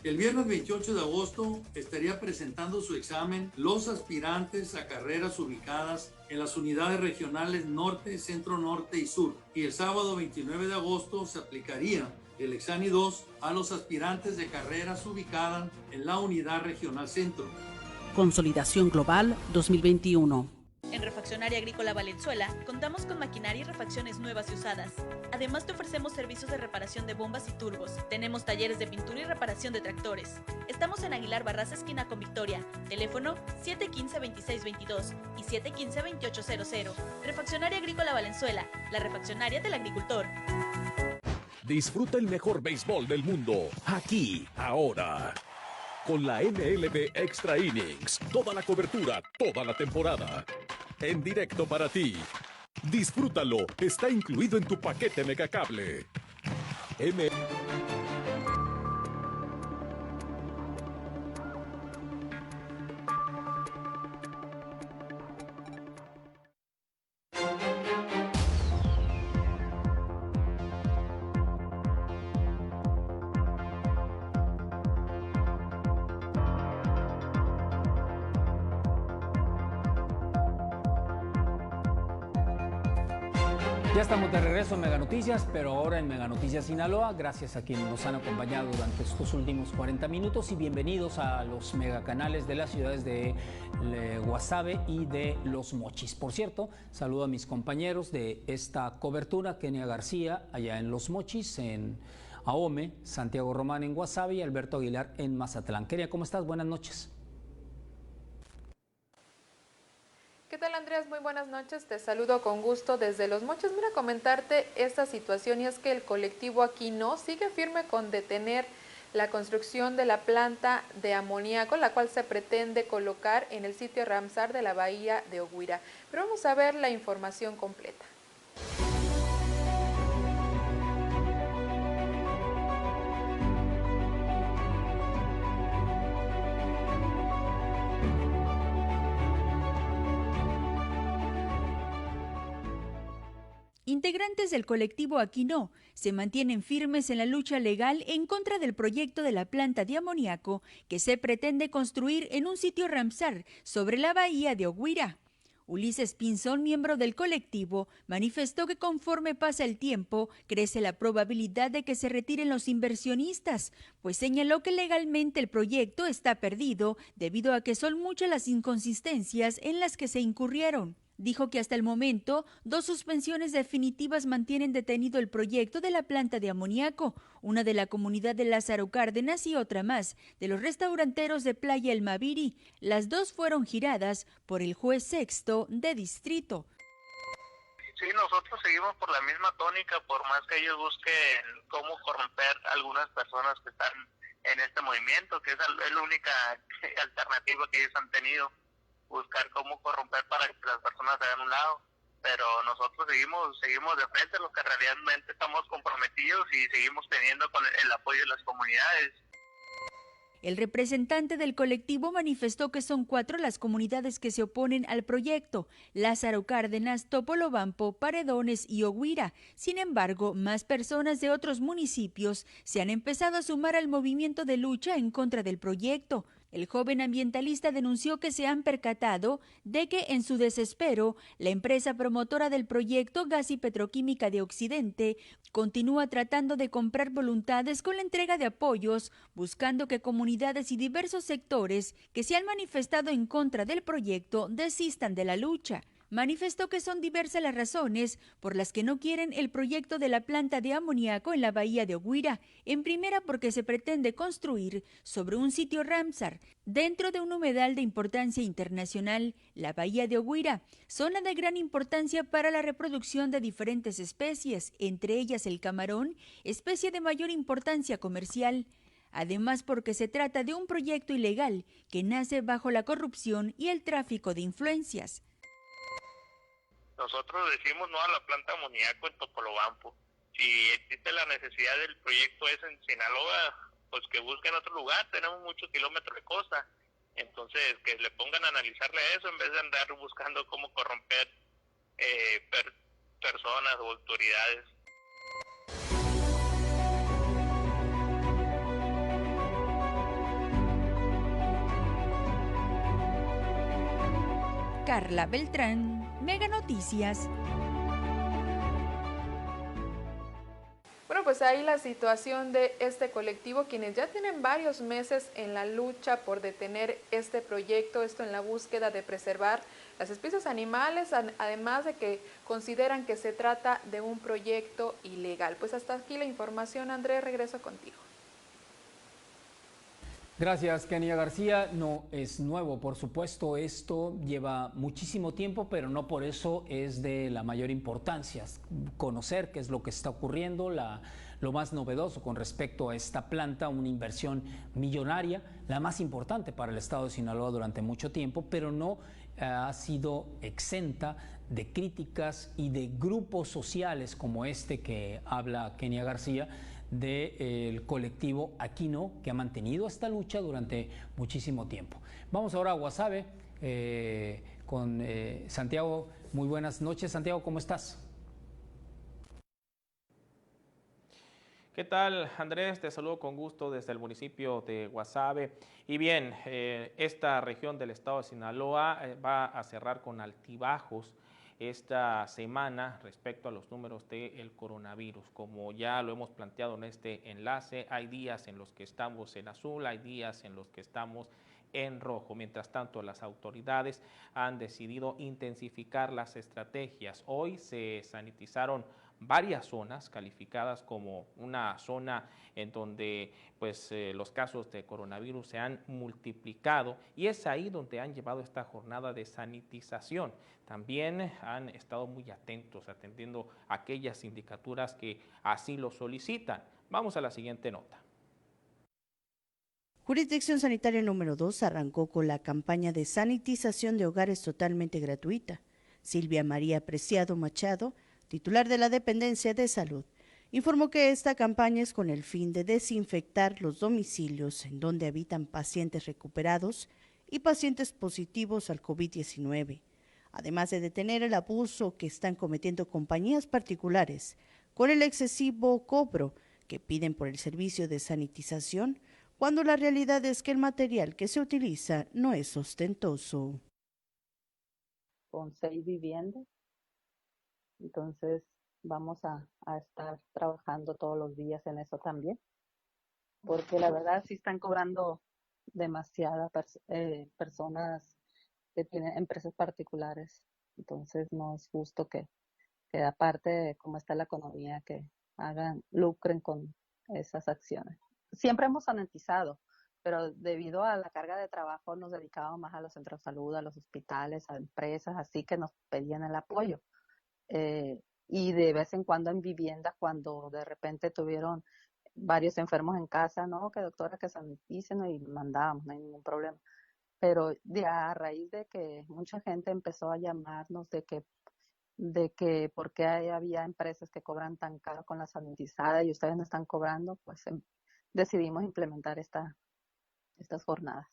El viernes 28 de agosto estaría presentando su examen los aspirantes a carreras ubicadas en las unidades regionales Norte, Centro Norte y Sur. Y el sábado 29 de agosto se aplicaría el examen 2 a los aspirantes de carreras ubicadas en la unidad regional Centro. Consolidación Global 2021. En Refaccionaria Agrícola Valenzuela contamos con maquinaria y refacciones nuevas y usadas. Además te ofrecemos servicios de reparación de bombas y turbos. Tenemos talleres de pintura y reparación de tractores. Estamos en Aguilar Barraza esquina con Victoria. Teléfono 715-2622 y 715-2800. Refaccionaria Agrícola Valenzuela, la refaccionaria del agricultor. Disfruta el mejor béisbol del mundo, aquí, ahora. Con la MLB Extra Innings, toda la cobertura, toda la temporada. En directo para ti. Disfrútalo, está incluido en tu paquete Megacable. Ya estamos de regreso en Mega Noticias, pero ahora en Mega Noticias Sinaloa. Gracias a quienes nos han acompañado durante estos últimos 40 minutos y bienvenidos a los megacanales de las ciudades de Guasave y de Los Mochis. Por cierto, saludo a mis compañeros de esta cobertura, Kenia García allá en Los Mochis, en Ahome, Santiago Román en Guasave y Alberto Aguilar en Mazatlán. Kenia, ¿cómo estás? Buenas noches. ¿Qué tal, Andrés? Muy buenas noches. Te saludo con gusto desde Los Mochis. Mira, comentarte esta situación, y es que el colectivo Aquino sigue firme con detener la construcción de la planta de amoníaco, la cual se pretende colocar en el sitio Ramsar de la bahía de Oguira. Pero vamos a ver la información completa. Integrantes del colectivo Aquino se mantienen firmes en la lucha legal en contra del proyecto de la planta de amoníaco que se pretende construir en un sitio Ramsar sobre la bahía de Oguira. Ulises Pinzón, miembro del colectivo, manifestó que conforme pasa el tiempo, crece la probabilidad de que se retiren los inversionistas, pues señaló que legalmente el proyecto está perdido debido a que son muchas las inconsistencias en las que se incurrieron. Dijo que hasta el momento 2 suspensiones definitivas mantienen detenido el proyecto de la planta de amoníaco, una de la comunidad de Lázaro Cárdenas y otra más de los restauranteros de Playa El Maviri. Las 2 fueron giradas por el juez sexto de distrito. Sí, nosotros seguimos por la misma tónica, por más que ellos busquen cómo corromper a algunas personas que están en este movimiento, que es la única alternativa que ellos han tenido. Buscar cómo corromper para que las personas se hagan un lado, pero nosotros seguimos de frente a lo que realmente estamos comprometidos y seguimos teniendo con el apoyo de las comunidades. El representante del colectivo manifestó que son 4 las comunidades que se oponen al proyecto: Lázaro Cárdenas, Topolobampo, Paredones y Oguira. Sin embargo, más personas de otros municipios se han empezado a sumar al movimiento de lucha en contra del proyecto. El joven ambientalista denunció que se han percatado de que, en su desespero, la empresa promotora del proyecto, Gas y Petroquímica de Occidente, continúa tratando de comprar voluntades con la entrega de apoyos, buscando que comunidades y diversos sectores que se han manifestado en contra del proyecto desistan de la lucha. Manifestó que son diversas las razones por las que no quieren el proyecto de la planta de amoníaco en la bahía de Oguira. En primera, porque se pretende construir sobre un sitio Ramsar, dentro de un humedal de importancia internacional, la bahía de Oguira, zona de gran importancia para la reproducción de diferentes especies, entre ellas el camarón, especie de mayor importancia comercial. Además, porque se trata de un proyecto ilegal que nace bajo la corrupción y el tráfico de influencias. Nosotros decimos no a la planta de amoníaco en Topolobampo. Si existe la necesidad del proyecto ese en Sinaloa, pues que busquen otro lugar, tenemos muchos kilómetros de costa. Entonces, que le pongan a analizarle a eso en vez de andar buscando cómo corromper personas o autoridades. Carla Beltrán, Mega Noticias. Bueno, pues ahí la situación de este colectivo, quienes ya tienen varios meses en la lucha por detener este proyecto, esto en la búsqueda de preservar las especies animales, además de que consideran que se trata de un proyecto ilegal. Pues hasta aquí la información, Andrés, regreso contigo. Gracias, Kenia García. No es nuevo, por supuesto, esto lleva muchísimo tiempo, pero no por eso es de la mayor importancia. Conocer qué es lo que está ocurriendo, lo más novedoso con respecto a esta planta, una inversión millonaria, la más importante para el estado de Sinaloa durante mucho tiempo, pero no ha sido exenta de críticas y de grupos sociales como este que habla Kenia García, del colectivo Aquino, que ha mantenido esta lucha durante muchísimo tiempo. Vamos ahora a Guasave con Santiago. Muy buenas noches, Santiago, ¿cómo estás? ¿Qué tal, Andrés? Te saludo con gusto desde el municipio de Guasave. Y bien, esta región del estado de Sinaloa va a cerrar con altibajos esta semana respecto a los números del coronavirus. Como ya lo hemos planteado en este enlace, hay días en los que estamos en azul, hay días en los que estamos en rojo. Mientras tanto, las autoridades han decidido intensificar las estrategias. Hoy se sanitizaron varias zonas calificadas como una zona en donde pues los casos de coronavirus se han multiplicado, y es ahí donde han llevado esta jornada de sanitización. También han estado muy atentos atendiendo aquellas sindicaturas que así lo solicitan. Vamos a la siguiente nota. Jurisdicción Sanitaria número 2 arrancó con la campaña de sanitización de hogares totalmente gratuita. Silvia María Preciado Machado, titular de la Dependencia de Salud, informó que esta campaña es con el fin de desinfectar los domicilios en donde habitan pacientes recuperados y pacientes positivos al COVID-19, además de detener el abuso que están cometiendo compañías particulares con el excesivo cobro que piden por el servicio de sanitización, cuando la realidad es que el material que se utiliza no es ostentoso. Con 6 viviendas. Entonces vamos a estar trabajando todos los días en eso también, porque la verdad sí están cobrando demasiadas personas que tienen empresas particulares. Entonces no es justo que aparte de cómo está la economía, que lucren con esas acciones. Siempre hemos sanitizado, pero debido a la carga de trabajo nos dedicábamos más a los centros de salud, a los hospitales, a empresas, así que nos pedían el apoyo. Y de vez en cuando en viviendas, cuando de repente tuvieron varios enfermos en casa, no, que doctora, que saniticen, y mandábamos, no hay ningún problema. Pero a raíz de que mucha gente empezó a llamarnos de que por qué había empresas que cobran tan caro con la sanitizada y ustedes no están cobrando, pues decidimos implementar estas jornadas.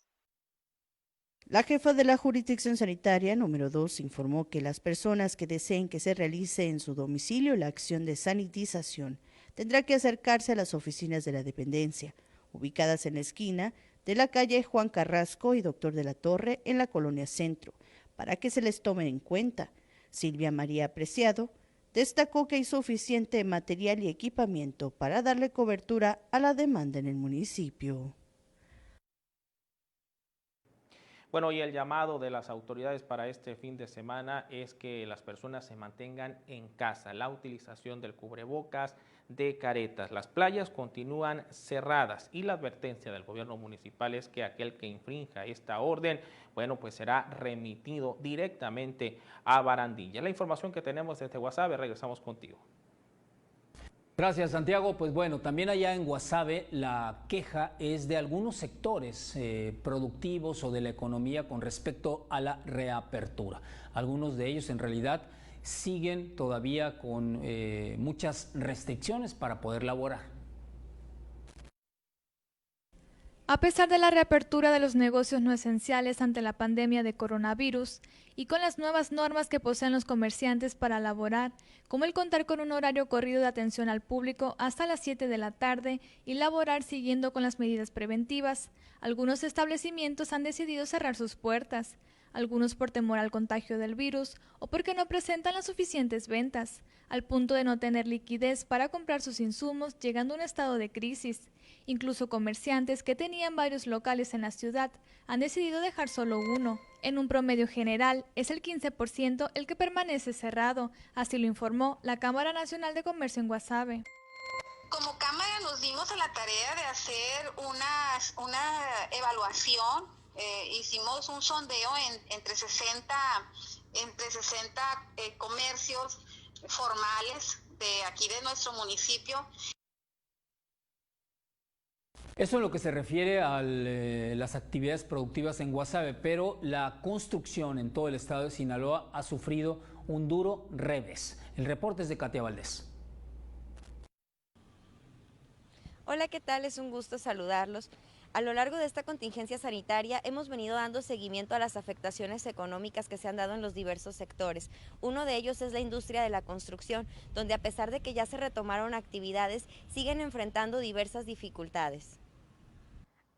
La jefa de la Jurisdicción Sanitaria número 2 informó que las personas que deseen que se realice en su domicilio la acción de sanitización tendrá que acercarse a las oficinas de la dependencia, ubicadas en la esquina de la calle Juan Carrasco y Doctor de la Torre en la Colonia Centro, para que se les tome en cuenta. Silvia María Preciado destacó que hay suficiente material y equipamiento para darle cobertura a la demanda en el municipio. Bueno, y el llamado de las autoridades para este fin de semana es que las personas se mantengan en casa, la utilización del cubrebocas, de caretas. Las playas continúan cerradas y la advertencia del gobierno municipal es que aquel que infrinja esta orden, bueno, pues será remitido directamente a Barandilla. La información que tenemos desde Guasave, regresamos contigo. Gracias, Santiago. Pues bueno, también allá en Guasave la queja es de algunos sectores productivos o de la economía con respecto a la reapertura. Algunos de ellos en realidad siguen todavía con muchas restricciones para poder laborar. A pesar de la reapertura de los negocios no esenciales ante la pandemia de coronavirus y con las nuevas normas que poseen los comerciantes para laborar, como el contar con un horario corrido de atención al público hasta las 7 de la tarde y laborar siguiendo con las medidas preventivas, algunos establecimientos han decidido cerrar sus puertas, algunos por temor al contagio del virus o porque no presentan las suficientes ventas, al punto de no tener liquidez para comprar sus insumos, llegando a un estado de crisis. Incluso comerciantes que tenían varios locales en la ciudad han decidido dejar solo uno. En un promedio general, es el 15% el que permanece cerrado, así lo informó la Cámara Nacional de Comercio en Guasave. Como Cámara nos dimos a la tarea de hacer una evaluación, hicimos un sondeo entre 60 comercios formales de aquí de nuestro municipio. Eso en lo que se refiere a las actividades productivas en Guasave, pero la construcción en todo el estado de Sinaloa ha sufrido un duro revés. El reporte es de Katia Valdés. Hola, ¿qué tal? Es un gusto saludarlos. A lo largo de esta contingencia sanitaria hemos venido dando seguimiento a las afectaciones económicas que se han dado en los diversos sectores. Uno de ellos es la industria de la construcción, donde a pesar de que ya se retomaron actividades, siguen enfrentando diversas dificultades.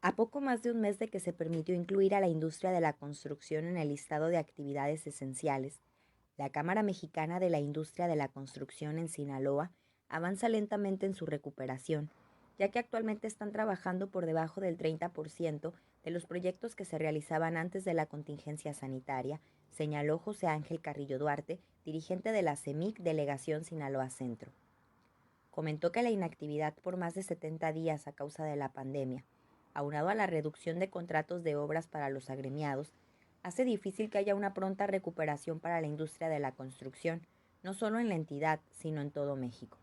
A poco más de un mes de que se permitió incluir a la industria de la construcción en el listado de actividades esenciales, La Cámara Mexicana de la Industria de la Construcción en Sinaloa avanza lentamente en su recuperación, ya que actualmente están trabajando por debajo del 30% de los proyectos que se realizaban antes de la contingencia sanitaria, señaló José Ángel Carrillo Duarte, dirigente de la CEMIC Delegación Sinaloa Centro. Comentó que la inactividad por más de 70 días a causa de la pandemia, aunado a la reducción de contratos de obras para los agremiados, hace difícil que haya una pronta recuperación para la industria de la construcción, no solo en la entidad, sino en todo México.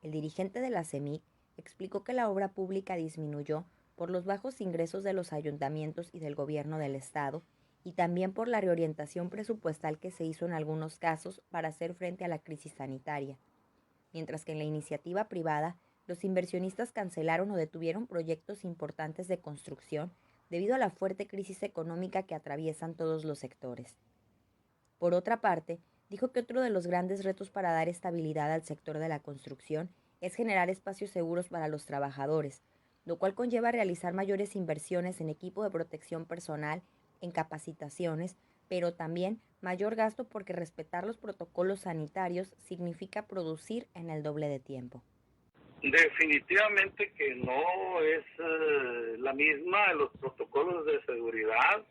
El dirigente de la CEMIC explicó que la obra pública disminuyó por los bajos ingresos de los ayuntamientos y del gobierno del estado y también por la reorientación presupuestal que se hizo en algunos casos para hacer frente a la crisis sanitaria, mientras que en la iniciativa privada los inversionistas cancelaron o detuvieron proyectos importantes de construcción debido a la fuerte crisis económica que atraviesan todos los sectores. Por otra parte, dijo que otro de los grandes retos para dar estabilidad al sector de la construcción es generar espacios seguros para los trabajadores, lo cual conlleva realizar mayores inversiones en equipo de protección personal, en capacitaciones, pero también mayor gasto porque respetar los protocolos sanitarios significa producir en el doble de tiempo. Definitivamente que no es la misma de los protocolos de seguridad,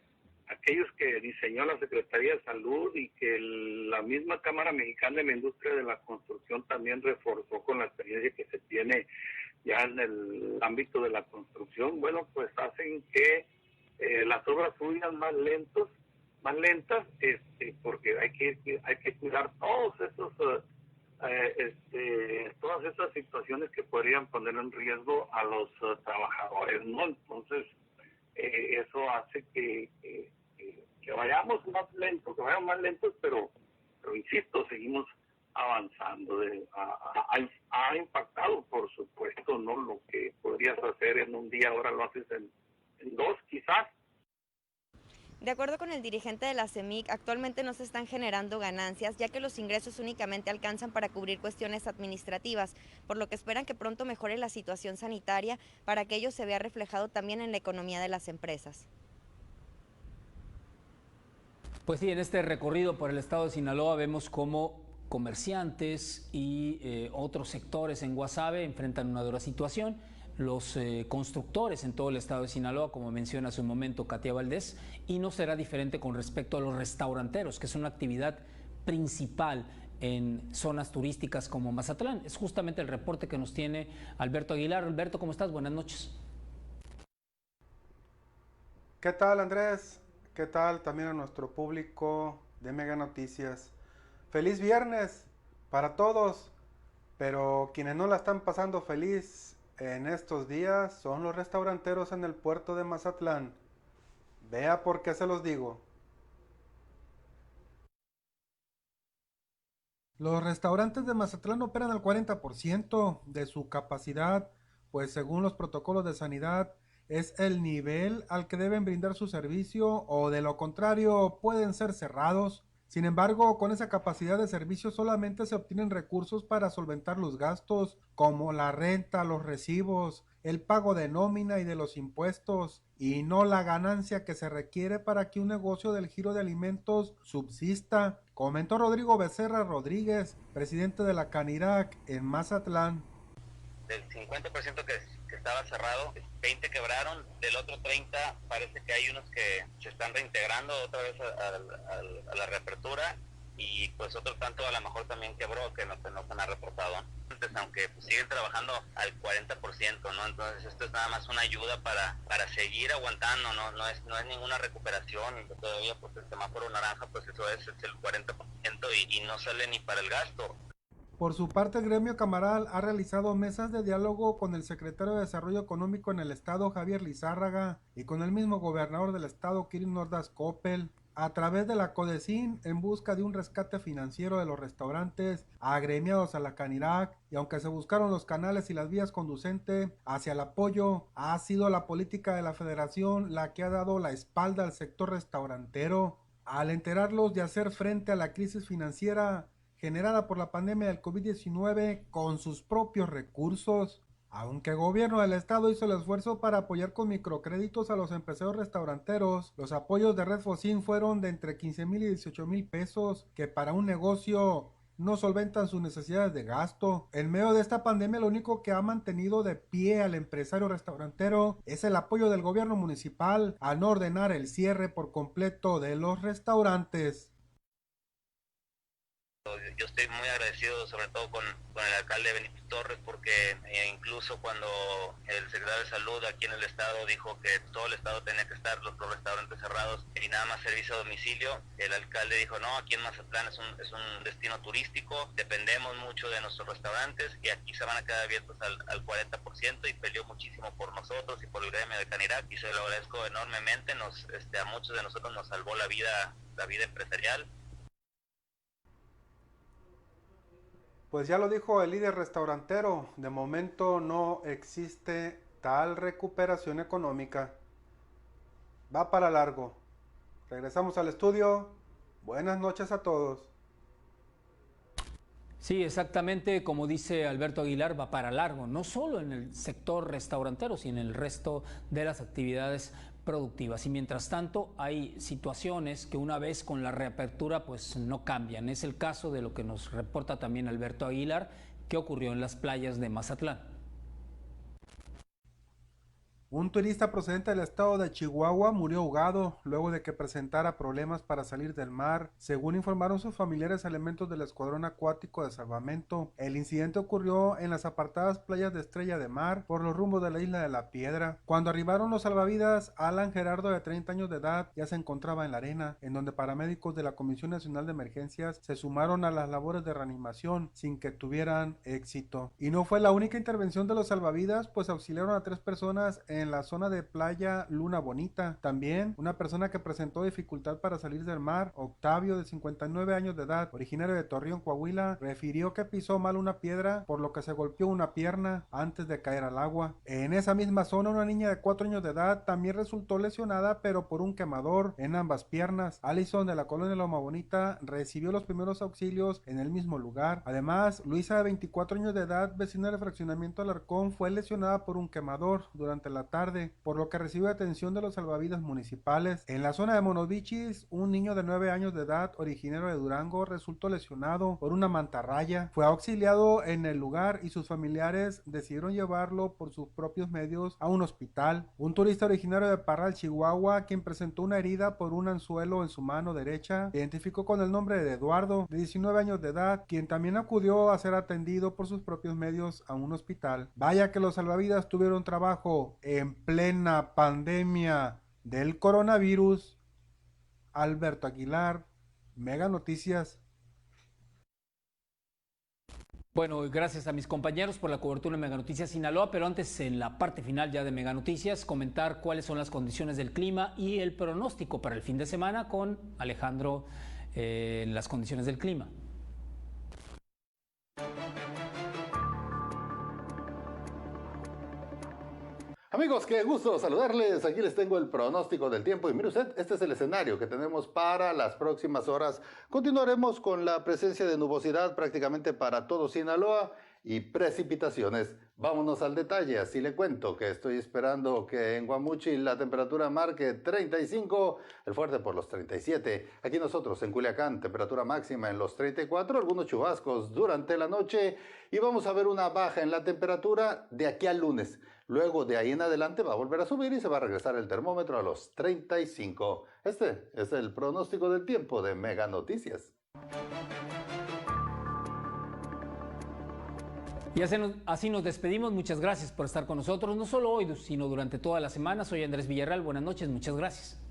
aquellos que diseñó la Secretaría de Salud y que la misma Cámara Mexicana de la Industria de la Construcción también reforzó con la experiencia que se tiene ya en el ámbito de la construcción. Bueno, pues hacen que las obras fluyan más lentas, porque hay que cuidar todas esas situaciones que podrían poner en riesgo a los trabajadores, ¿no? Entonces, eso hace que vayamos más lentos, pero insisto, seguimos avanzando. Ha impactado, por supuesto, ¿no? Lo que podrías hacer en un día, ahora lo haces en dos, quizás. De acuerdo con el dirigente de la CEMIC, actualmente no se están generando ganancias, ya que los ingresos únicamente alcanzan para cubrir cuestiones administrativas, por lo que esperan que pronto mejore la situación sanitaria para que ello se vea reflejado también en la economía de las empresas. Pues sí, en este recorrido por el estado de Sinaloa vemos cómo comerciantes y otros sectores en Guasave enfrentan una dura situación. Los constructores en todo el estado de Sinaloa, como menciona hace un momento Katia Valdés, y no será diferente con respecto a los restauranteros, que es una actividad principal en zonas turísticas como Mazatlán. Es justamente el reporte que nos tiene Alberto Aguilar. Alberto, ¿cómo estás? Buenas noches. ¿Qué tal, Andrés? ¿Qué tal también a nuestro público de Mega Noticias? ¡Feliz viernes para todos! Pero quienes no la están pasando feliz en estos días son los restauranteros en el puerto de Mazatlán. Vea por qué se los digo. Los restaurantes de Mazatlán operan al 40% de su capacidad, pues según los protocolos de sanidad es el nivel al que deben brindar su servicio, o de lo contrario pueden ser cerrados. Sin embargo, con esa capacidad de servicio solamente se obtienen recursos para solventar los gastos, como la renta, los recibos, el pago de nómina y de los impuestos, y no la ganancia que se requiere para que un negocio del giro de alimentos subsista, comentó Rodrigo Becerra Rodríguez, presidente de la Canirac en Mazatlán. Del 50% que estaba cerrado, 20 quebraron, del otro 30 parece que hay unos que se están reintegrando otra vez a la reapertura, y pues otro tanto a lo mejor también quebró, que no se han reportado. Entonces, aunque pues siguen trabajando al 40%, ¿no? Entonces esto es nada más una ayuda para seguir aguantando, no es ninguna recuperación, y todavía pues el semáforo naranja pues eso es el 40% y no sale ni para el gasto. Por su parte, el gremio camaral ha realizado mesas de diálogo con el secretario de Desarrollo Económico en el estado, Javier Lizárraga, y con el mismo gobernador del estado, Quirino Ordaz Coppel, a través de la CODECIN, en busca de un rescate financiero de los restaurantes agremiados a la Canirac. Y aunque se buscaron los canales y las vías conducentes hacia el apoyo, ha sido la política de la federación la que ha dado la espalda al sector restaurantero. Al enterarlos de hacer frente a la crisis financiera generada por la pandemia del COVID-19 con sus propios recursos, Aunque el gobierno del estado hizo el esfuerzo para apoyar con microcréditos a los empresarios restauranteros, los apoyos de Red Focín fueron de entre 15,000 y 18,000 pesos, que para un negocio no solventan sus necesidades de gasto. En medio de esta pandemia, lo único que ha mantenido de pie al empresario restaurantero es el apoyo del gobierno municipal al no ordenar el cierre por completo de los restaurantes. Yo estoy muy agradecido sobre todo con el alcalde Benito Torres, porque incluso cuando el secretario de Salud aquí en el estado dijo que todo el estado tenía que estar los restaurantes cerrados y nada más servicio a domicilio, el alcalde dijo no, aquí en Mazatlán es un destino turístico, dependemos mucho de nuestros restaurantes y aquí se van a quedar abiertos al 40%, y peleó muchísimo por nosotros y por el gremio de Canirac, y se lo agradezco enormemente. A muchos de nosotros nos salvó la vida empresarial. Pues ya lo dijo el líder restaurantero, de momento no existe tal recuperación económica. Va para largo. Regresamos al estudio. Buenas noches a todos. Sí, exactamente como dice Alberto Aguilar, va para largo, no solo en el sector restaurantero, sino en el resto de las actividades productivas. Y mientras tanto hay situaciones que una vez con la reapertura pues no cambian. Es el caso de lo que nos reporta también Alberto Aguilar, que ocurrió en las playas de Mazatlán. Un turista procedente del estado de Chihuahua murió ahogado luego de que presentara problemas para salir del mar, según informaron sus familiares elementos del Escuadrón Acuático de Salvamento. El incidente ocurrió en las apartadas playas de Estrella de Mar por los rumbos de la isla de La Piedra. Cuando arribaron los salvavidas, Alan Gerardo, de 30 años de edad, ya se encontraba en la arena, en donde paramédicos de la Comisión Nacional de Emergencias se sumaron a las labores de reanimación sin que tuvieran éxito. Y no fue la única intervención de los salvavidas, pues auxiliaron a 3 personas en la zona de playa Luna Bonita. También una persona que presentó dificultad para salir del mar, Octavio, de 59 años de edad, originario de Torreón, Coahuila, refirió que pisó mal una piedra, por lo que se golpeó una pierna antes de caer al agua. En esa misma zona, una niña de 4 años de edad también resultó lesionada, pero por un quemador en ambas piernas. Alison, de la colonia Loma Bonita, recibió los primeros auxilios en el mismo lugar. Además, Luisa, de 24 años de edad, vecina del fraccionamiento Alarcón, fue lesionada por un quemador durante la tarde, por lo que recibió atención de los salvavidas municipales. En la zona de Monovichis, un niño de 9 años de edad, originario de Durango, resultó lesionado por una mantarraya. Fue auxiliado en el lugar y sus familiares decidieron llevarlo por sus propios medios a un hospital. Un turista originario de Parral, Chihuahua, quien presentó una herida por un anzuelo en su mano derecha, se identificó con el nombre de Eduardo, de 19 años de edad, quien también acudió a ser atendido por sus propios medios a un hospital. Vaya que los salvavidas tuvieron trabajo en plena pandemia del coronavirus. Alberto Aguilar, Mega Noticias. Bueno, gracias a mis compañeros por la cobertura de Mega Noticias Sinaloa, pero antes, en la parte final ya de Mega Noticias, comentar cuáles son las condiciones del clima y el pronóstico para el fin de semana con Alejandro en las condiciones del clima. Amigos, qué gusto saludarles. Aquí les tengo el pronóstico del tiempo y mire usted, este es el escenario que tenemos para las próximas horas. Continuaremos con la presencia de nubosidad prácticamente para todo Sinaloa y precipitaciones. Vámonos al detalle. Así le cuento que estoy esperando que en Guamuchi la temperatura marque 35, el fuerte por los 37. Aquí nosotros en Culiacán, temperatura máxima en los 34, algunos chubascos durante la noche y vamos a ver una baja en la temperatura de aquí al lunes. Luego de ahí en adelante va a volver a subir y se va a regresar el termómetro a los 35. Este es el pronóstico del tiempo de Mega Noticias. Y así nos despedimos. Muchas gracias por estar con nosotros, no solo hoy, sino durante toda la semana. Soy Andrés Villarreal. Buenas noches, muchas gracias.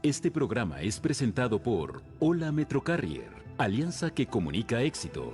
Este programa es presentado por Hola Metrocarrier, alianza que comunica éxito.